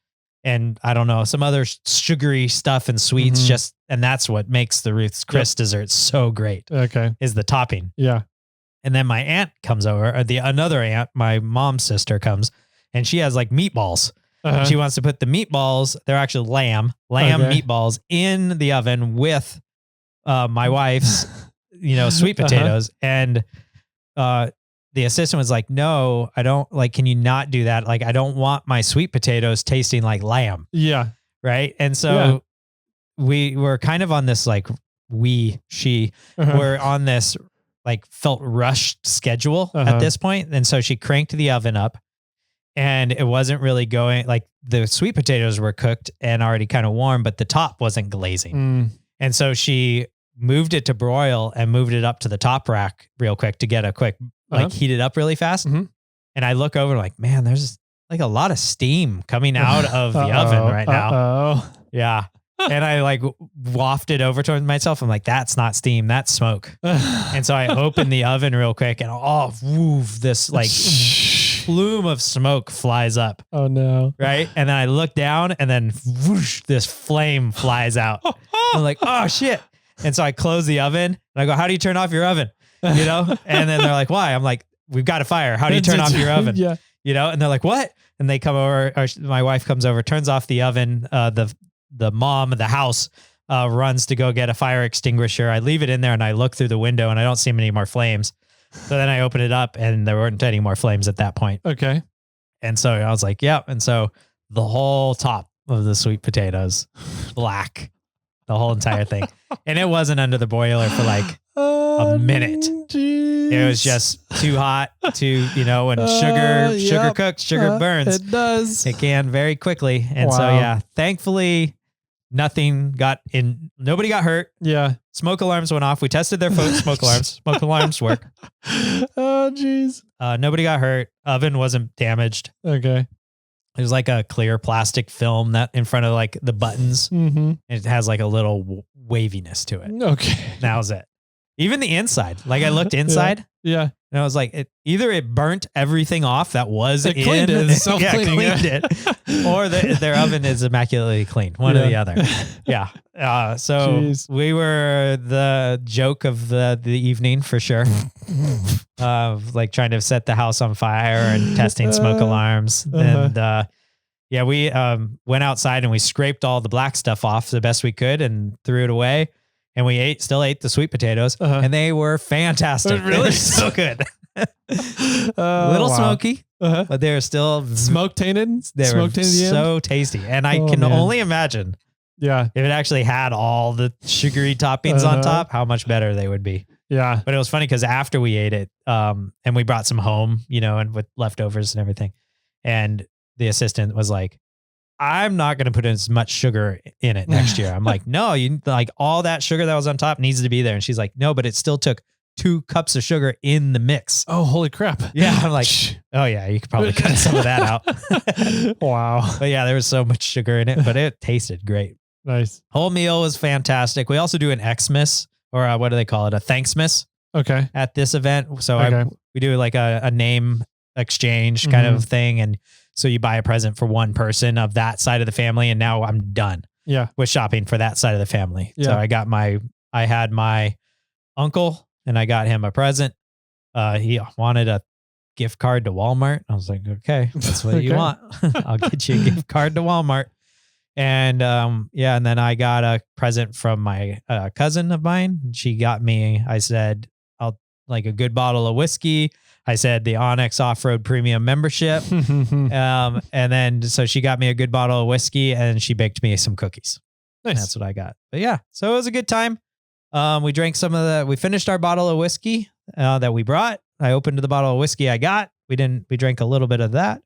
and I don't know, some other sugary stuff and sweets, and that's what makes the Ruth's Chris dessert so great. Okay. Is the topping. Yeah. And then my aunt comes over, or another aunt, my mom's sister comes, and she has like meatballs. She wants to put the meatballs, they're actually lamb meatballs in the oven with my wife's, sweet potatoes. And the assistant was like, no, I don't like, can you not do that? Like, I don't want my sweet potatoes tasting like lamb. Yeah. Right. And so we were kind of on this, like she were on this like felt rushed schedule at this point. And so she cranked the oven up and it wasn't really going, like the sweet potatoes were cooked and already kind of warm, but the top wasn't glazing. And so she moved it to broil and moved it up to the top rack real quick to get a quick, like heat it up really fast. And I look over like, man, there's like a lot of steam coming out of the oven right now. Yeah. And I like wafted over towards myself. I'm like, that's not steam, that's smoke. And so I opened the oven real quick and this like plume of smoke flies up. Oh no. Right. And then I look down and then whoosh, this flame flies out. I'm like, oh shit. And so I close the oven and I go, how do you turn off your oven? And then they're like, why? I'm like, we've got a fire. How do you turn off your oven? Yeah. And they're like, what? And they come over, or my wife comes over, turns off the oven. The mom of the house runs to go get a fire extinguisher. I leave it in there and I look through the window and I don't see any more flames. So then I open it up and there weren't any more flames at that point. Okay. And so I was like, yep. And so the whole top of the sweet potatoes, black, the whole entire thing. And it wasn't under the boiler for like a minute. Geez. It was just too hot to, when sugar cooks, sugar burns. It does. It can very quickly. And so, thankfully nobody got hurt. Yeah. Smoke alarms went off. We tested their smoke alarms. Smoke alarms work. Oh, geez. Nobody got hurt. Oven wasn't damaged. Okay. There's like a clear plastic film that in front of like the buttons. It has like a little waviness to it. Okay. That was it. Even the inside. Like I looked inside. Yeah. And I was like, either it burnt everything off that was it cleaned it. It's cleaned it. Or their oven is immaculately clean. One or the other. Yeah. So we were the joke of the evening for sure. Like trying to set the house on fire and testing smoke alarms. And we went outside and we scraped all the black stuff off the best we could and threw it away. And we still ate the sweet potatoes, and they were fantastic. Really? They were so good. Little smoky, but they were still smoke tainted. They were so tasty, and I can only imagine, if it actually had all the sugary toppings on top, how much better they would be. Yeah, but it was funny because after we ate it, and we brought some home, and with leftovers and everything, and the assistant was like, I'm not going to put as much sugar in it next year. I'm like, no, you like all that sugar that was on top needs to be there. And she's like, no, but it still took 2 cups of sugar in the mix. Oh, holy crap. Yeah. I'm like, oh yeah, you could probably cut some of that out. Wow. But yeah, there was so much sugar in it, but it tasted great. Nice. Whole meal was fantastic. We also do an Xmas or what do they call it? A Thanksmas Okay. at this event. So Okay. we do like a name exchange kind of thing. And so you buy a present for one person of that side of the family. And now I'm done Yeah. with shopping for that side of the family. Yeah. So I had my uncle and I got him a present. He wanted a gift card to Walmart. I was like, okay, that's what you Okay. want. I'll get you a gift card to Walmart. And and then I got a present from my cousin of mine. She got me, I said, I'll like a good bottle of whiskey. I said the Onyx Off-Road Premium membership. And then so she got me a good bottle of whiskey and she baked me some cookies. Nice. That's what I got. But yeah, so it was a good time. We drank we finished our bottle of whiskey that we brought. I opened the bottle of whiskey I got. We drank a little bit of that.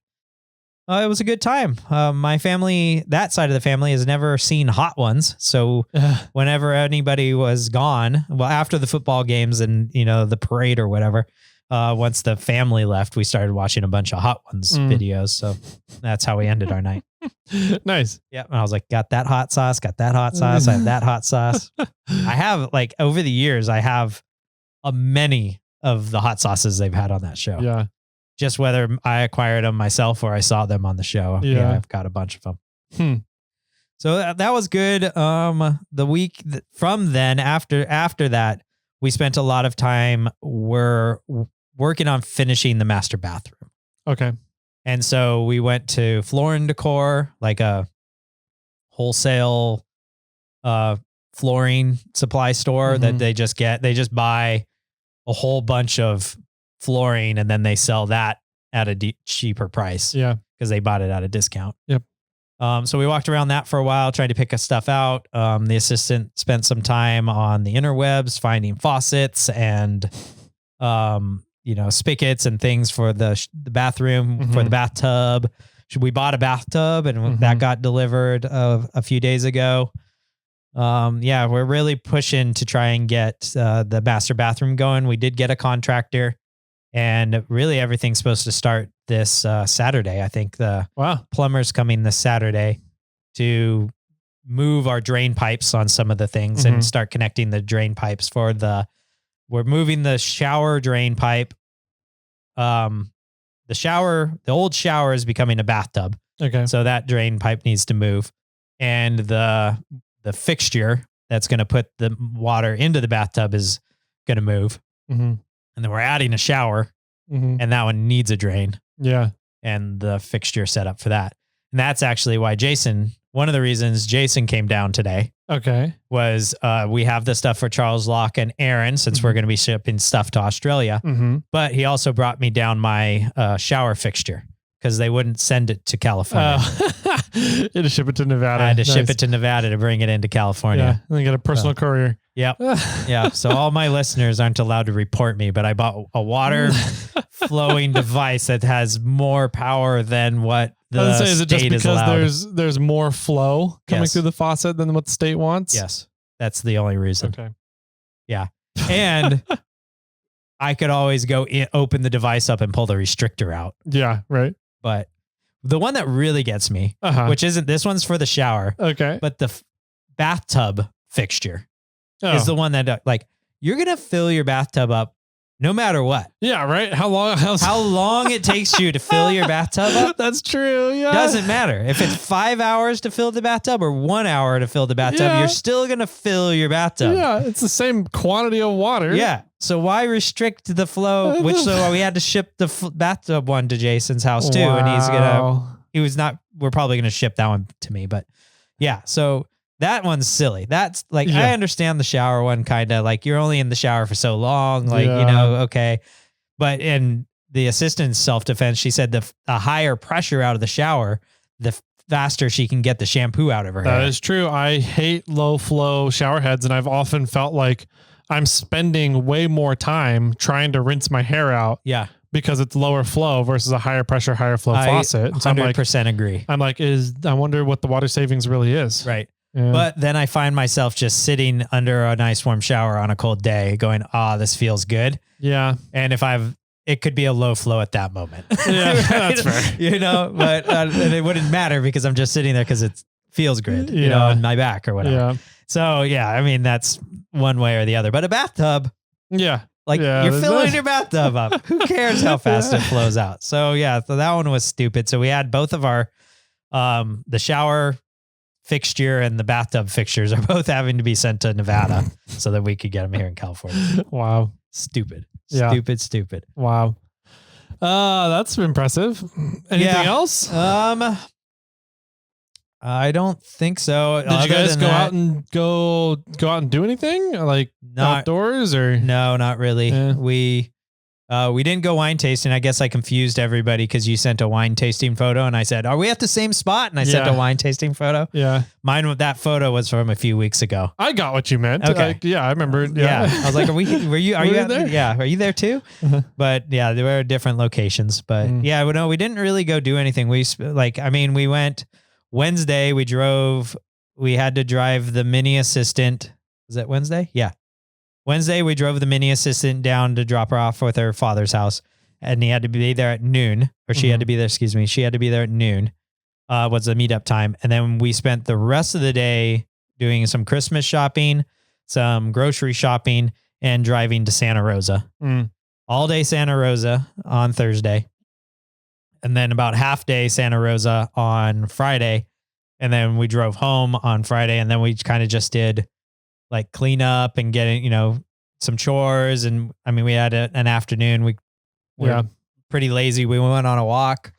It was a good time. My family, that side of the family has never seen hot ones. So whenever anybody was gone, well, after the football games and, the parade or whatever, once the family left, we started watching a bunch of hot ones videos. So that's how we ended our night. Nice. Yeah. And I was like, got that hot sauce, got that hot sauce. I have that hot sauce. I have like over the years, I have many of the hot sauces they've had on that show. Yeah. Just whether I acquired them myself or I saw them on the show. Yeah. I've got a bunch of them. So that was good. The week from then after that, we spent a lot of time working on finishing the master bathroom. Okay. And so we went to Floor & Decor, like a wholesale flooring supply store that they just buy a whole bunch of flooring and then they sell that at a cheaper price. Yeah. Because they bought it at a discount. Yep. So we walked around that for a while, trying to pick stuff out. The assistant spent some time on the interwebs, finding faucets and, spigots and things for the bathroom, for the bathtub. We bought a bathtub and that got delivered a few days ago. We're really pushing to try and get the master bathroom going. We did get a contractor and really everything's supposed to start this Saturday. I think the plumber's coming this Saturday to move our drain pipes on some of the things and start connecting the drain pipes we're moving the shower drain pipe. The old shower is becoming a bathtub. Okay. So that drain pipe needs to move. And the fixture that's going to put the water into the bathtub is going to move. And then we're adding a shower and that one needs a drain. Yeah. And the fixture set up for that. And that's actually why one of the reasons Jason came down today. Okay. Was we have the stuff for Charles Locke and Aaron since we're going to be shipping stuff to Australia. But he also brought me down my shower fixture because they wouldn't send it to California. You had to ship it to Nevada. I had to ship it to Nevada to bring it into California. Yeah. And then get a personal courier. Yep. Yeah. So all my listeners aren't allowed to report me, but I bought a water flowing device that has more power than what the is it just state is allowed. because there's more flow coming through the faucet than what the state wants? Yes. That's the only reason. Okay. Yeah. And I could always go open the device up and pull the restrictor out. Yeah. Right. But the one that really gets me, which isn't, this one's for the shower. Okay. But the bathtub fixture is the one that you're going to fill your bathtub up no matter what. Yeah. Right. How long it takes you to fill your bathtub up. That's true. Yeah. Doesn't matter. If it's 5 hours to fill the bathtub or 1 hour to fill the bathtub, you're still going to fill your bathtub. Yeah. It's the same quantity of water. Yeah. So why restrict the flow? So we had to ship the bathtub one to Jason's house too. Wow. And we're probably going to ship that one to me, but yeah. So that one's silly. That's I understand the shower one kind of you're only in the shower for so long. Okay. But in the assistant's self-defense, she said the higher pressure out of the shower, the faster she can get the shampoo out of her hair. That is true. I hate low flow shower heads. And I've often felt like I'm spending way more time trying to rinse my hair out. Yeah. because it's lower flow versus a higher pressure, higher flow faucet. So 100% agree. I'm like, I wonder what the water savings really is. Right. Yeah. But then I find myself just sitting under a nice warm shower on a cold day going, this feels good. Yeah. And it could be a low flow at that moment. Yeah, that's fair. But and it wouldn't matter because I'm just sitting there because it feels good, on my back or whatever. Yeah. So yeah, I mean, that's one way or the other, but a bathtub, yeah. You're filling your bathtub up. Who cares how fast it flows out? So yeah, so that one was stupid. So we had both of our, the shower fixture and the bathtub fixtures are both having to be sent to Nevada so that we could get them here in California. Wow. Stupid. Yeah. Stupid. Wow. That's impressive. Anything else? I don't think so. Did you guys go out and do anything like outdoors or? No, not really. Yeah. We didn't go wine tasting. I guess I confused everybody because you sent a wine tasting photo and I said, "Are we at the same spot?" And I sent a wine tasting photo. Yeah. That photo was from a few weeks ago. I got what you meant. Okay. I remember. Yeah. I was like, are you there? Yeah. Are you there too? Uh-huh. But yeah, there were different locations, but we didn't really go do anything. We went Wednesday. We had to drive the mini assistant. Was that Wednesday? Yeah. Wednesday, we drove the mini assistant down to drop her off with her father's house, and he had to be there at noon, or she had to be there, excuse me. She had to be there at noon, was the meetup time. And then we spent the rest of the day doing some Christmas shopping, some grocery shopping, and driving to Santa Rosa. All day Santa Rosa on Thursday. And then about half day Santa Rosa on Friday. And then we drove home on Friday, and then we kind of just did like clean up and getting, some chores. And I mean, we had an afternoon. We were pretty lazy. We went on a walk,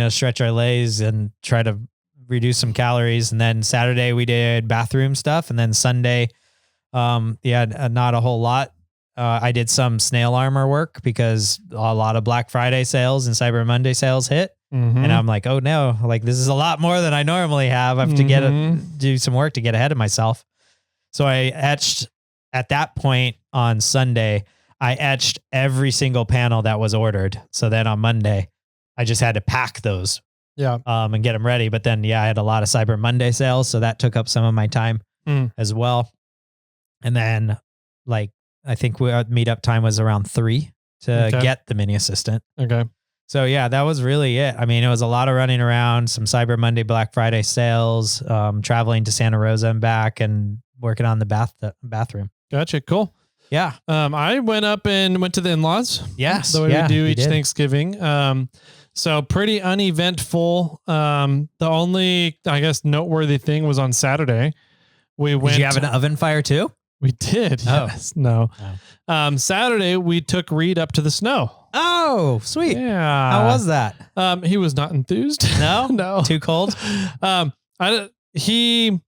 stretch our legs and try to reduce some calories. And then Saturday we did bathroom stuff. And then Sunday, not a whole lot. I did some snail armor work because a lot of Black Friday sales and Cyber Monday sales hit. And I'm like, oh no, like this is a lot more than I normally have. I have to do some work to get ahead of myself. So I etched at that point on Sunday, I etched every single panel that was ordered. So then on Monday, I just had to pack those and get them ready. But then, I had a lot of Cyber Monday sales. So that took up some of my time as well. And then I think our meetup time was around 3 to get the mini assistant. Okay. So that was really it. I mean, it was a lot of running around, some Cyber Monday, Black Friday sales, traveling to Santa Rosa and back, and working on the bathroom. Gotcha. Cool. Yeah. I went up and went to the in-laws. Yes. The way we do each Thanksgiving. So pretty uneventful. The only, I guess, noteworthy thing was on Saturday. Did you have an oven fire too? We did. Yes. No. Saturday we took Reid up to the snow. Oh, sweet. Yeah. How was that? He was not enthused. No? No. Too cold? He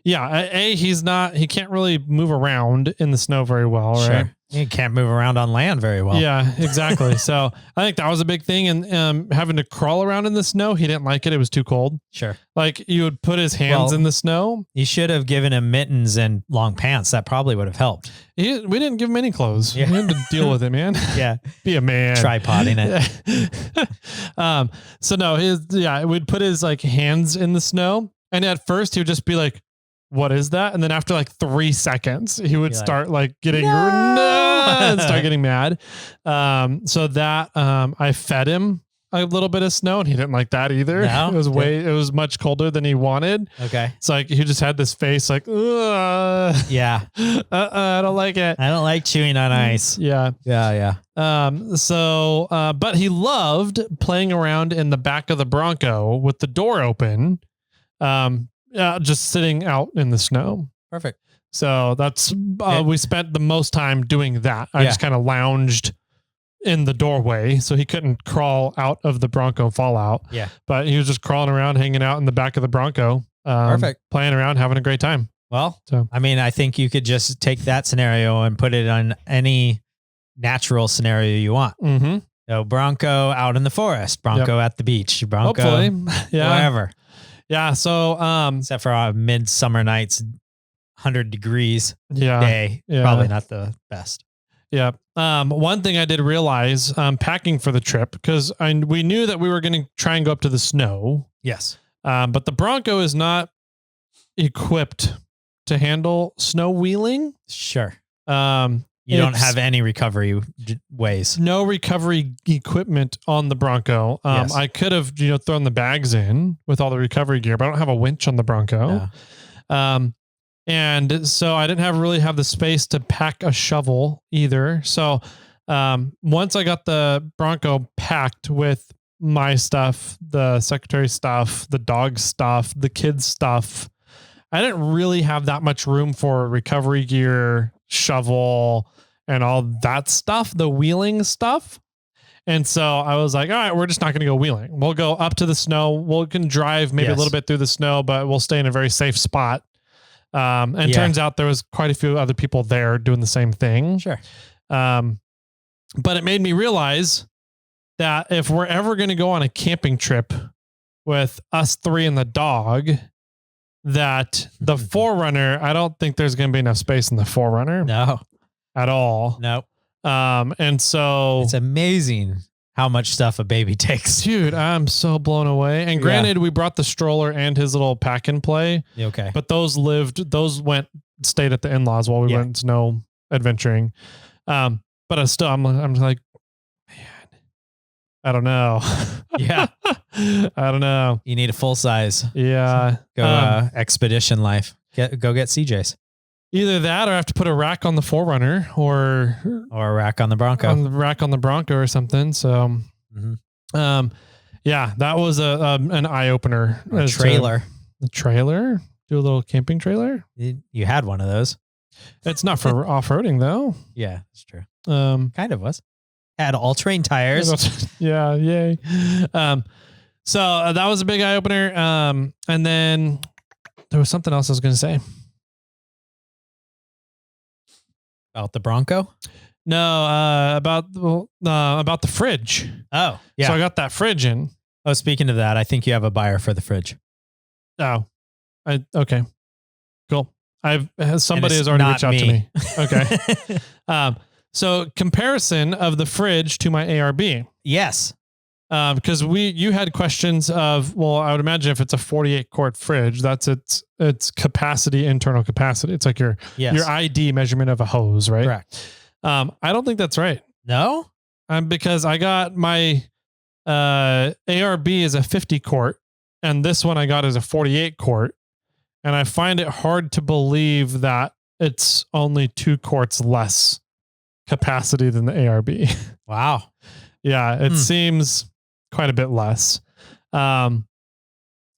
can't really move around in the snow very well, right? Sure. You can't move around on land very well. Yeah, exactly. So I think that was a big thing. And having to crawl around in the snow, he didn't like it. It was too cold. Sure. Like you would put his hands in the snow. You should have given him mittens and long pants. That probably would have helped. We didn't give him any clothes. Yeah. We had to deal with it, man. Yeah. Be a man. Tripoding it. So no, we'd put his hands in the snow. And at first he would just be like, what is that? And then after 3 seconds, he would start getting and start getting mad. So that I fed him a little bit of snow, and he didn't like that either. No? It was much colder than he wanted. Okay. It's he just had this face yeah. I don't like it. I don't like chewing on ice. Yeah. Yeah. But he loved playing around in the back of the Bronco with the door open. Just sitting out in the snow. Perfect. So that's, we spent the most time doing that. I just kind of lounged in the doorway so he couldn't crawl out of the Bronco fallout. Yeah. But he was just crawling around, hanging out in the back of the Bronco. Perfect. Playing around, having a great time. Well, I mean, I think you could just take that scenario and put it on any natural scenario you want. Mm-hmm. So Bronco out in the forest, Bronco at the beach, Bronco hopefully. Yeah. wherever. Yeah. So, except for our midsummer nights, 100 degrees day, yeah. probably not the best. Yeah. One thing I did realize, packing for the trip, because we knew that we were going to try and go up to the snow. Yes. But the Bronco is not equipped to handle snow wheeling. Sure. You don't have any recovery ways. No recovery equipment on the Bronco. Yes. I could have, thrown the bags in with all the recovery gear, but I don't have a winch on the Bronco. No. And so I didn't really have the space to pack a shovel either. So, once I got the Bronco packed with my stuff, the secretary stuff, the dog stuff, the kids stuff, I didn't really have that much room for recovery gear, shovel, and all that stuff, the wheeling stuff. And so I was like, all right, we're just not going to go wheeling. We'll go up to the snow. We can drive maybe a little bit through the snow, but we'll stay in a very safe spot. And turns out there was quite a few other people there doing the same thing. Sure. But it made me realize that if we're ever going to go on a camping trip with us three and the dog, that the 4Runner, I don't think there's going to be enough space in the 4Runner. No. At all. Nope. And so it's amazing how much stuff a baby takes. Dude, I'm so blown away. And granted, we brought the stroller and his little pack and play. Okay. But those stayed at the in-laws while we went snow adventuring. But I'm like, man, I don't know. Yeah. I don't know. You need a full size. Yeah. Go expedition life. Go get CJ's. Either that or I have to put a rack on the 4Runner or a rack on the Bronco. Rack on the Bronco or something. So, yeah, that was an eye opener. A trailer. The trailer? Do a little camping trailer? You had one of those. It's not for off-roading though. Yeah, that's true. Kind of was. Had all-terrain tires. Yeah, yay. So that was a big eye opener. And then there was something else I was going to say. About the Bronco? No, about the fridge. Oh, yeah. So I got that fridge in. Oh, speaking of that, I think you have a buyer for the fridge. Oh, okay, cool. Somebody has already reached out to me. Okay. So comparison of the fridge to my ARB. Yes. Because you had questions of, well, I would imagine if it's a 48 quart fridge, that's its capacity, internal capacity. It's like your ID measurement of a hose, right? Correct. I don't think that's right. No? Because I got my ARB is a 50 quart and this one I got is a 48 quart. And I find it hard to believe that it's only 2 quarts less capacity than the ARB. Wow. Yeah, it seems quite a bit less.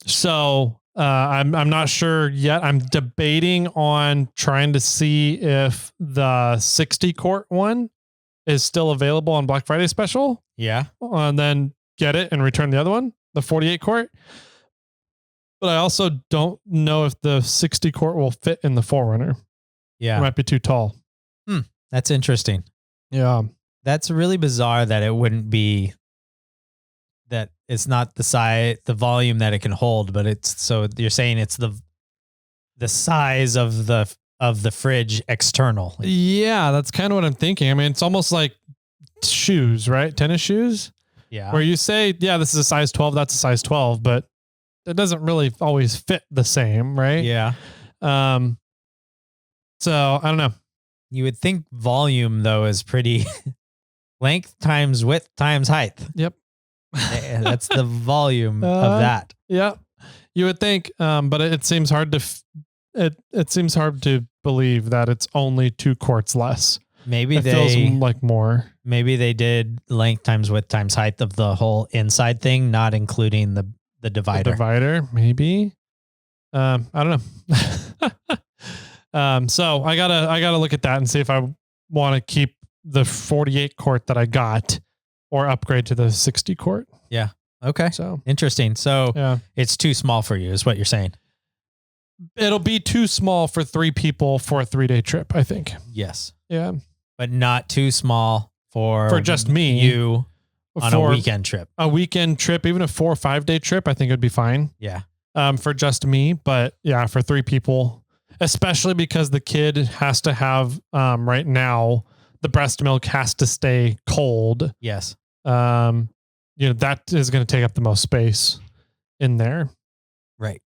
So I'm not sure yet. I'm debating on trying to see if the 60 quart one is still available on Black Friday special. Yeah. And then get it and return the other one, the 48 quart. But I also don't know if the 60 quart will fit in the 4Runner. Yeah. It might be too tall. That's interesting. Yeah. That's really bizarre that it wouldn't be, that it's not the size, the volume that it can hold, but so you're saying it's the size of the fridge external. Yeah, that's kind of what I'm thinking. I mean, it's almost like shoes, right? Tennis shoes. Yeah. Where you say, yeah, this is a size 12, that's a size 12, but it doesn't really always fit the same, right? Yeah. So I don't know. You would think volume though is pretty length times width times height. Yep. That's the volume of that. Yeah. You would think, but it seems hard to, it seems hard to believe that it's only 2 quarts less. Maybe it feels like more. Maybe they did length times width times height of the whole inside thing, not including the divider. The divider, maybe. I don't know. So I gotta look at that and see if I want to keep the 48 quart that I got or upgrade to the 60 quart. Yeah. Okay. So interesting. So it's too small for you is what you're saying. It'll be too small for 3 people for a 3-day trip, I think. Yes. Yeah. But not too small for just me. You on a weekend trip. A weekend trip, even a 4 or 5-day trip, I think it'd be fine. Yeah. For just me, but yeah, for 3 people, especially because the kid has to have right now the breast milk has to stay cold. Yes. That is going to take up the most space in there. Right.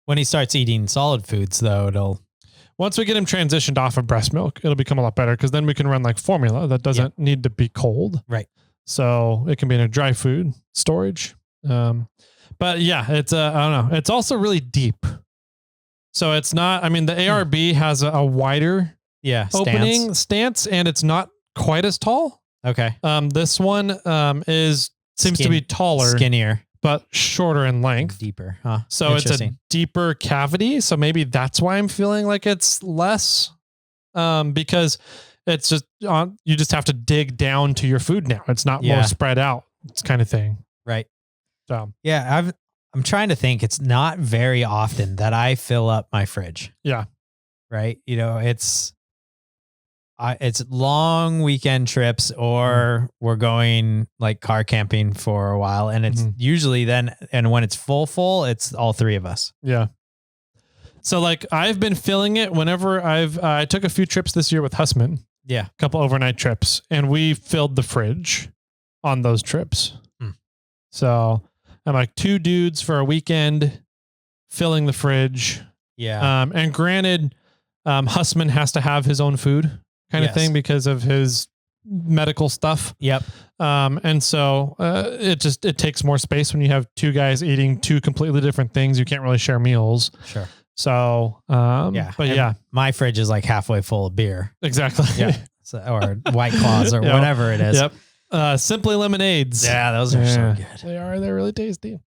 When he starts eating solid foods, though, once we get him transitioned off of breast milk, it'll become a lot better because then we can run like formula that doesn't need to be cold. Right. So it can be in a dry food storage. But yeah, it's I don't know. It's also really deep. So it's not, I mean, the ARB has a wider opening stance and it's not quite as tall. Okay. This one seems to be taller, skinnier, but shorter in length, deeper. Huh? So it's a deeper cavity. So maybe that's why I'm feeling like it's less, because it's just you just have to dig down to your food now. It's not more spread out. It's kind of thing. Right. So yeah, I'm trying to think. It's not very often that I fill up my fridge. Yeah. Right. It's long weekend trips or we're going like car camping for a while. And it's usually then, and when it's full, it's all three of us. Yeah. So like I've been filling it whenever I took a few trips this year with Hussman. Yeah. A couple overnight trips and we filled the fridge on those trips. So I'm like 2 dudes for a weekend filling the fridge. Yeah. And granted, Hussman has to have his own food kind of thing because of his medical stuff. Yep. And so it takes more space when you have 2 guys eating 2 completely different things. You can't really share meals. Sure. So, but my fridge is like halfway full of beer. Exactly. Yeah. Or White Claws or whatever it is. Yep. Simply lemonades. Yeah, those are so good. They're really tasty.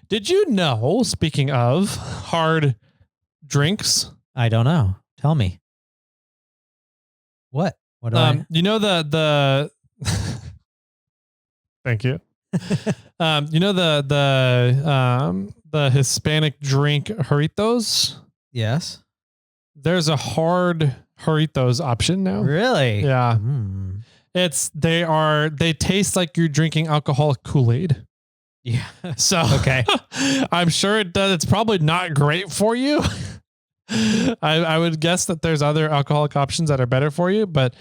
Did you know, speaking of hard drinks? I don't know. Tell me. What do I? You know the thank you. You know the Hispanic drink Jarritos? Yes. There's a hard Jarritos option now. Really? Yeah. They taste like you're drinking alcoholic Kool-Aid. Yeah. So okay. I'm sure it does. It's probably not great for you. I would guess that there's other alcoholic options that are better for you, but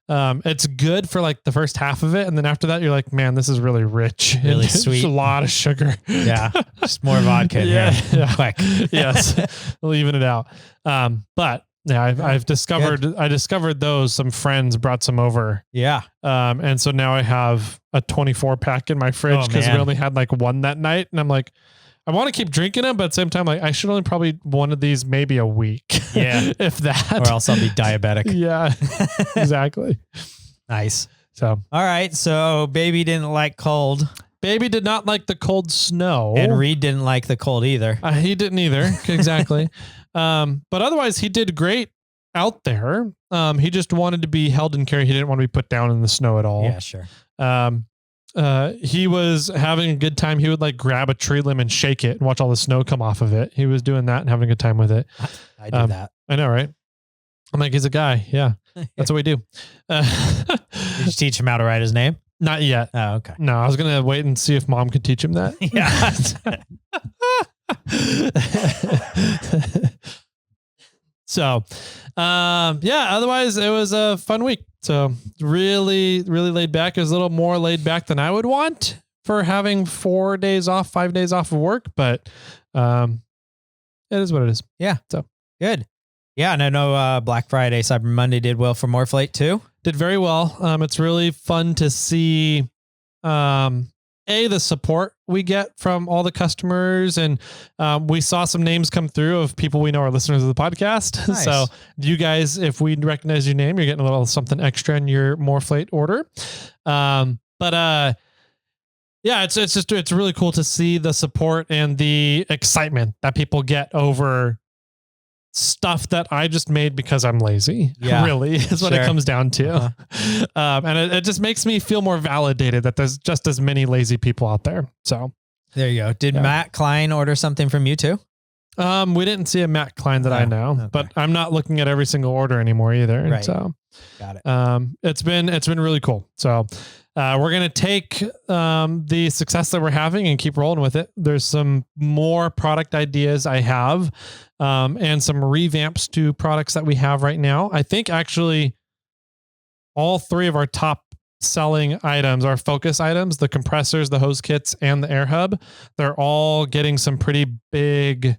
it's good for like the first half of it. And then after that, you're like, man, this is really rich. Really sweet. A lot of sugar. Yeah. Just more vodka. Yeah. Quick. Yes. Leaving it out. But yeah, I discovered those. Some friends brought some over. Yeah. And so now I have a 24 pack in my fridge because we only had like 1 that night. And I'm like, I want to keep drinking them, but at the same time, like I should only probably one of these maybe a week. Yeah. If that. Or else I'll be diabetic. Yeah, exactly. Nice. So, all right. So baby didn't like cold. Baby did not like the cold snow. And Reid didn't like the cold either. He didn't either. Exactly. But otherwise he did great out there. He just wanted to be held and carried. He didn't want to be put down in the snow at all. Yeah, sure. He was having a good time. He would like grab a tree limb and shake it and watch all the snow come off of it. He was doing that and having a good time with it. I do that. I know, right? I'm like, he's a guy. Yeah. That's what we do. Did you teach him how to write his name? Not yet. Oh, okay. No, I was going to wait and see if mom could teach him that. Yeah. So, otherwise it was a fun week. So really, really laid back. It was a little more laid back than I would want for having 4 days off, 5 days off of work, but, it is what it is. Yeah. So good. Yeah. And I know, Black Friday, Cyber Monday did well for Morphlate too. Did very well. It's really fun to see, the support we get from all the customers. And we saw some names come through of people we know are listeners of the podcast. Nice. So you guys, if we recognize your name, you're getting a little something extra in your Morphlate order. It's really cool to see the support and the excitement that people get over stuff that I just made because I'm lazy. Yeah, really is what it comes down to. Uh-huh. And it just makes me feel more validated that there's just as many lazy people out there. So there you go. Did Matt Klein order something from you too? We didn't see a Matt Klein that I know, but I'm not looking at every single order anymore either. Right. So got it. It's been really cool. So we're going to take the success that we're having and keep rolling with it. There's some more product ideas I have, and some revamps to products that we have right now. I think actually all three of our top selling items, our focus items, the compressors, the hose kits, and the air hub, they're all getting some pretty big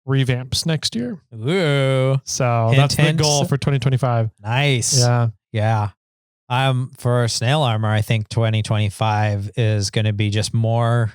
revamps next year. Ooh. So Hint, that's the hint. goal for 2025. Nice. Yeah. Yeah. For Snail Armor, I think 2025 is going to be just more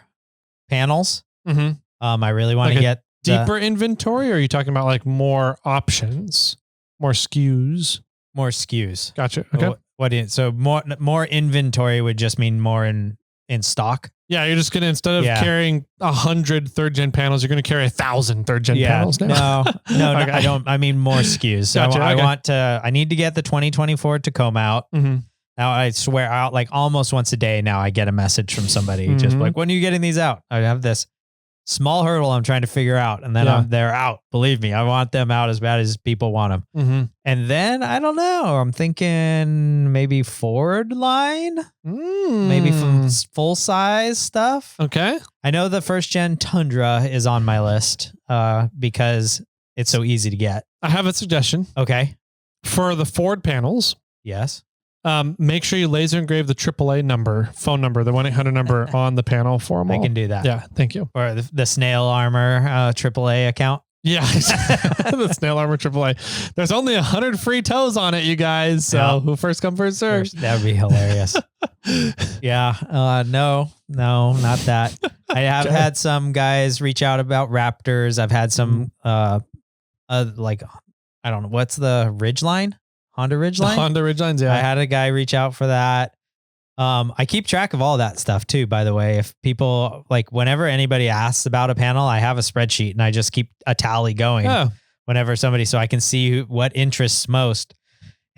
panels. Mm-hmm. I really want to get deeper inventory, or are you talking about like more options, more SKUs? More SKUs. Gotcha. Okay. So more inventory would just mean more in stock. Yeah, you're just gonna, instead of carrying 100 third gen panels, you're gonna carry 1,000 third gen panels now. No, Okay. I don't. I mean more SKUs. Gotcha, I need to get the 2024 Tacoma out. Mm-hmm. Now I swear out like almost once a day now I get a message from somebody just like, when are you getting these out? I have this small hurdle I'm trying to figure out, and then they're out. Believe me, I want them out as bad as people want them. Mm-hmm. And then I don't know. I'm thinking maybe Ford line, maybe full size stuff. Okay. I know the first gen Tundra is on my list because it's so easy to get. I have a suggestion. Okay. For the Ford panels, yes. Make sure you laser engrave the AAA phone number, the 1-800 number on the panel for them all. I can do that. Yeah, thank you. Or the Snail Armor AAA account. Yeah, the Snail Armor AAA. There's only 100 free toes on it, you guys. So who first come, first serve. That would be hilarious. Yeah. No, not that. I have had some guys reach out about Raptors. I've had some, like, I don't know, what's the Ridgeline? Honda Ridgeline? Honda Ridgelines, yeah. I had a guy reach out for that. I keep track of all that stuff too, by the way. If people, like, whenever anybody asks about a panel, I have a spreadsheet and I just keep a tally going whenever somebody, so I can see what interests most.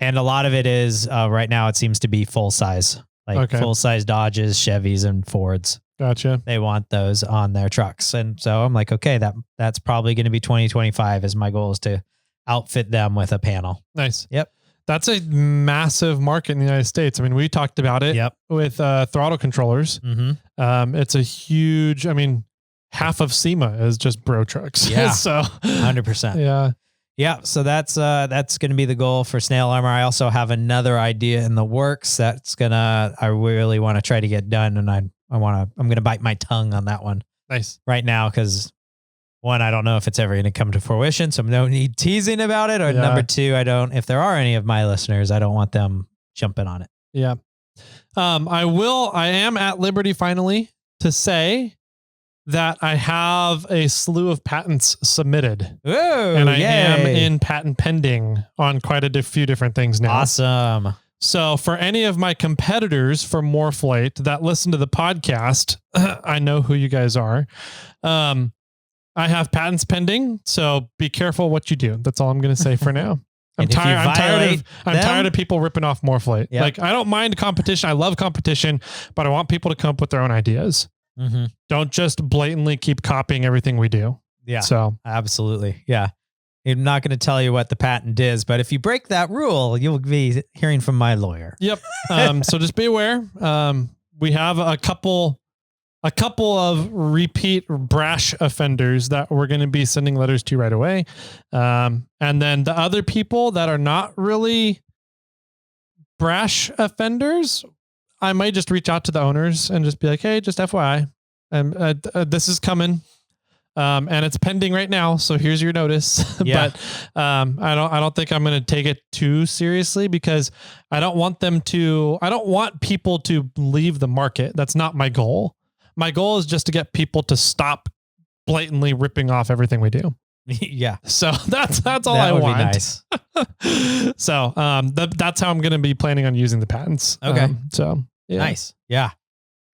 And a lot of it is right now it seems to be full size, like full size Dodges, Chevys, and Fords. Gotcha. They want those on their trucks. And so I'm like, okay, that's probably going to be 2025 is my goal, is to outfit them with a panel. Nice. Yep. That's a massive market in the United States. I mean, we talked about it with throttle controllers. Mm-hmm. It's a huge, I mean, half of SEMA is just bro trucks. Yeah. So 100%. Yeah. Yeah. So that's going to be the goal for Snail Armor. I also have another idea in the works I really want to try to get done. And I'm going to bite my tongue on that one. Nice. Right now. 'Cause one, I don't know if it's ever going to come to fruition, so no need teasing about it. Or number two, if there are any of my listeners, I don't want them jumping on it. Yeah. I am at liberty finally to say that I have a slew of patents submitted. Ooh, and I am in patent pending on quite a few different things now. Awesome. So for any of my competitors for Morphlate that listen to the podcast, I know who you guys are. I have patents pending, so be careful what you do. That's all I'm going to say for now. I'm tired of people ripping off Morphlate. Yep. Like, I don't mind competition. I love competition, but I want people to come up with their own ideas. Mm-hmm. Don't just blatantly keep copying everything we do. Yeah. So absolutely. Yeah. I'm not going to tell you what the patent is, but if you break that rule, you'll be hearing from my lawyer. Yep. So just be aware. We have a couple of repeat brash offenders that we're going to be sending letters to right away. And then the other people that are not really brash offenders, I might just reach out to the owners and just be like, hey, just FYI, this is coming. And it's pending right now. So here's your notice. Yeah. But I don't think I'm going to take it too seriously, because I don't want people to leave the market. That's not my goal. My goal is just to get people to stop blatantly ripping off everything we do. Yeah. So that's all I want. Be nice. So that's how I'm going to be planning on using the patents. Okay. So yeah. Nice. Yeah.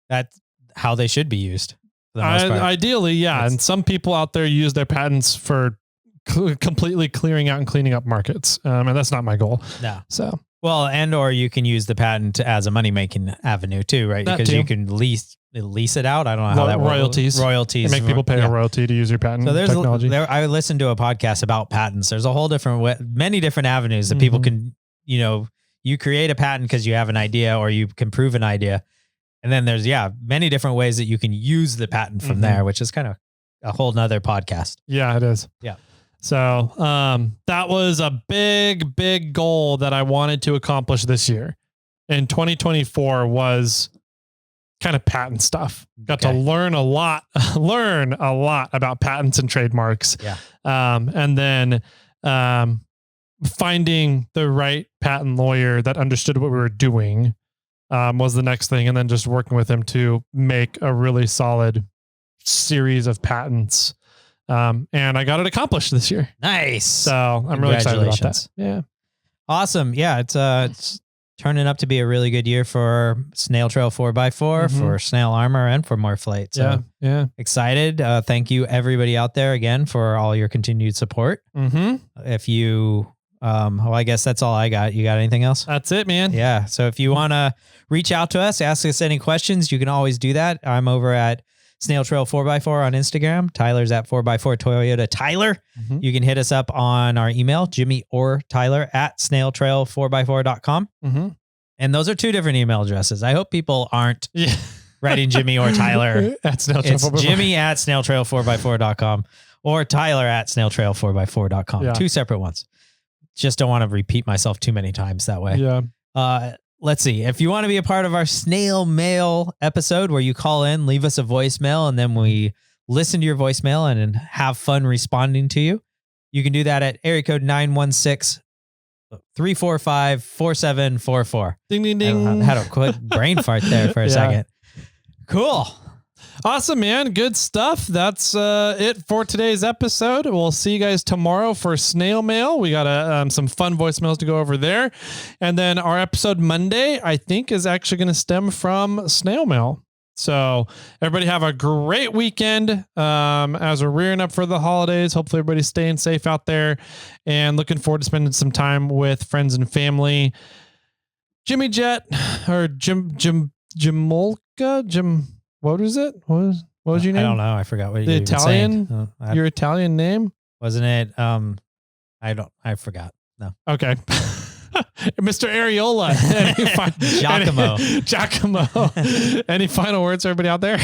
That's how they should be used. For the most part. Ideally, yeah. And some people out there use their patents for completely clearing out and cleaning up markets. And that's not my goal. No. So. Well, or you can use the patent as a money-making avenue too, right? Because you can lease it out. I don't know how that works. Royalties. They make people pay a royalty to use your patent technology. I listened to a podcast about patents. There's a whole many different avenues that people can, you create a patent because you have an idea or you can prove an idea. And then there's, many different ways that you can use the patent from there, which is kind of a whole nother podcast. Yeah, it is. Yeah. So that was a big, big goal that I wanted to accomplish this year. in 2024 was kind of patent stuff. Got to learn a lot about patents and trademarks. Yeah. And then finding the right patent lawyer that understood what we were doing was the next thing. And then just working with him to make a really solid series of patents. And I got it accomplished this year. Nice. So I'm really excited about that. Yeah. Awesome. Yeah. It's turning up to be a really good year for SnailTrail4x4, for Snail Armor, and for Morphlate. So excited. Thank you everybody out there again for all your continued support. If you, well, I guess that's all I got. You got anything else? That's it, man. Yeah. So if you want to reach out to us, ask us any questions, you can always do that. I'm over at SnailTrail4x4 on Instagram. Tyler's at 4x4 Toyota Tyler. You can hit us up on our email, Jimmy or Tyler at SnailTrail4x4.com. And those are two different email addresses. I hope people aren't writing Jimmy or Tyler at SnailTrail4x4. It's Jimmy at SnailTrail4x4.com or Tyler at SnailTrail4x4.com. Yeah. Two separate ones. Just don't want to repeat myself too many times that way. Yeah. Let's see. If you want to be a part of our snail mail episode where you call in, leave us a voicemail, and then we listen to your voicemail and have fun responding to you, you can do that at area code 916-345-4744. Ding, ding, ding. I had a quick brain fart there for a second. Cool. Awesome, man. Good stuff. That's it for today's episode. We'll see you guys tomorrow for snail mail. We got some fun voicemails to go over there. And then our episode Monday, I think, is actually going to stem from snail mail. So everybody have a great weekend as we're rearing up for the holidays. Hopefully everybody's staying safe out there and looking forward to spending some time with friends and family. Jimmy Jet or Jimolka, what was it? What was your name? I don't know. I forgot what the you Italian. Your Italian name wasn't it? I forgot. No. Okay. Mr. Areola. Giacomo. Any final words for everybody out there?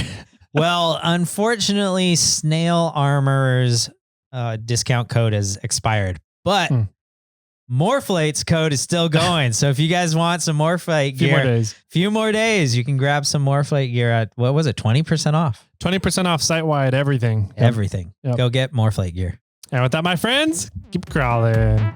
Well, unfortunately, Snail Armor's discount code has expired, but Morphlate's code is still going. So if you guys want some Morphlate gear, few more days, you can grab some Morphlate gear at, what was it? 20% off. 20% off site-wide, everything. Everything. Yep. Go get Morphlate gear. And with that, my friends, keep crawling.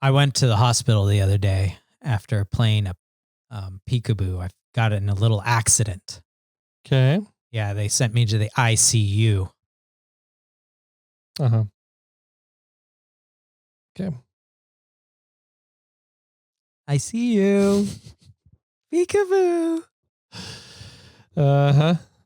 I went to the hospital the other day after playing a peekaboo. I got in a little accident. Okay. Yeah, they sent me to the ICU. Okay. I see you. Peekaboo.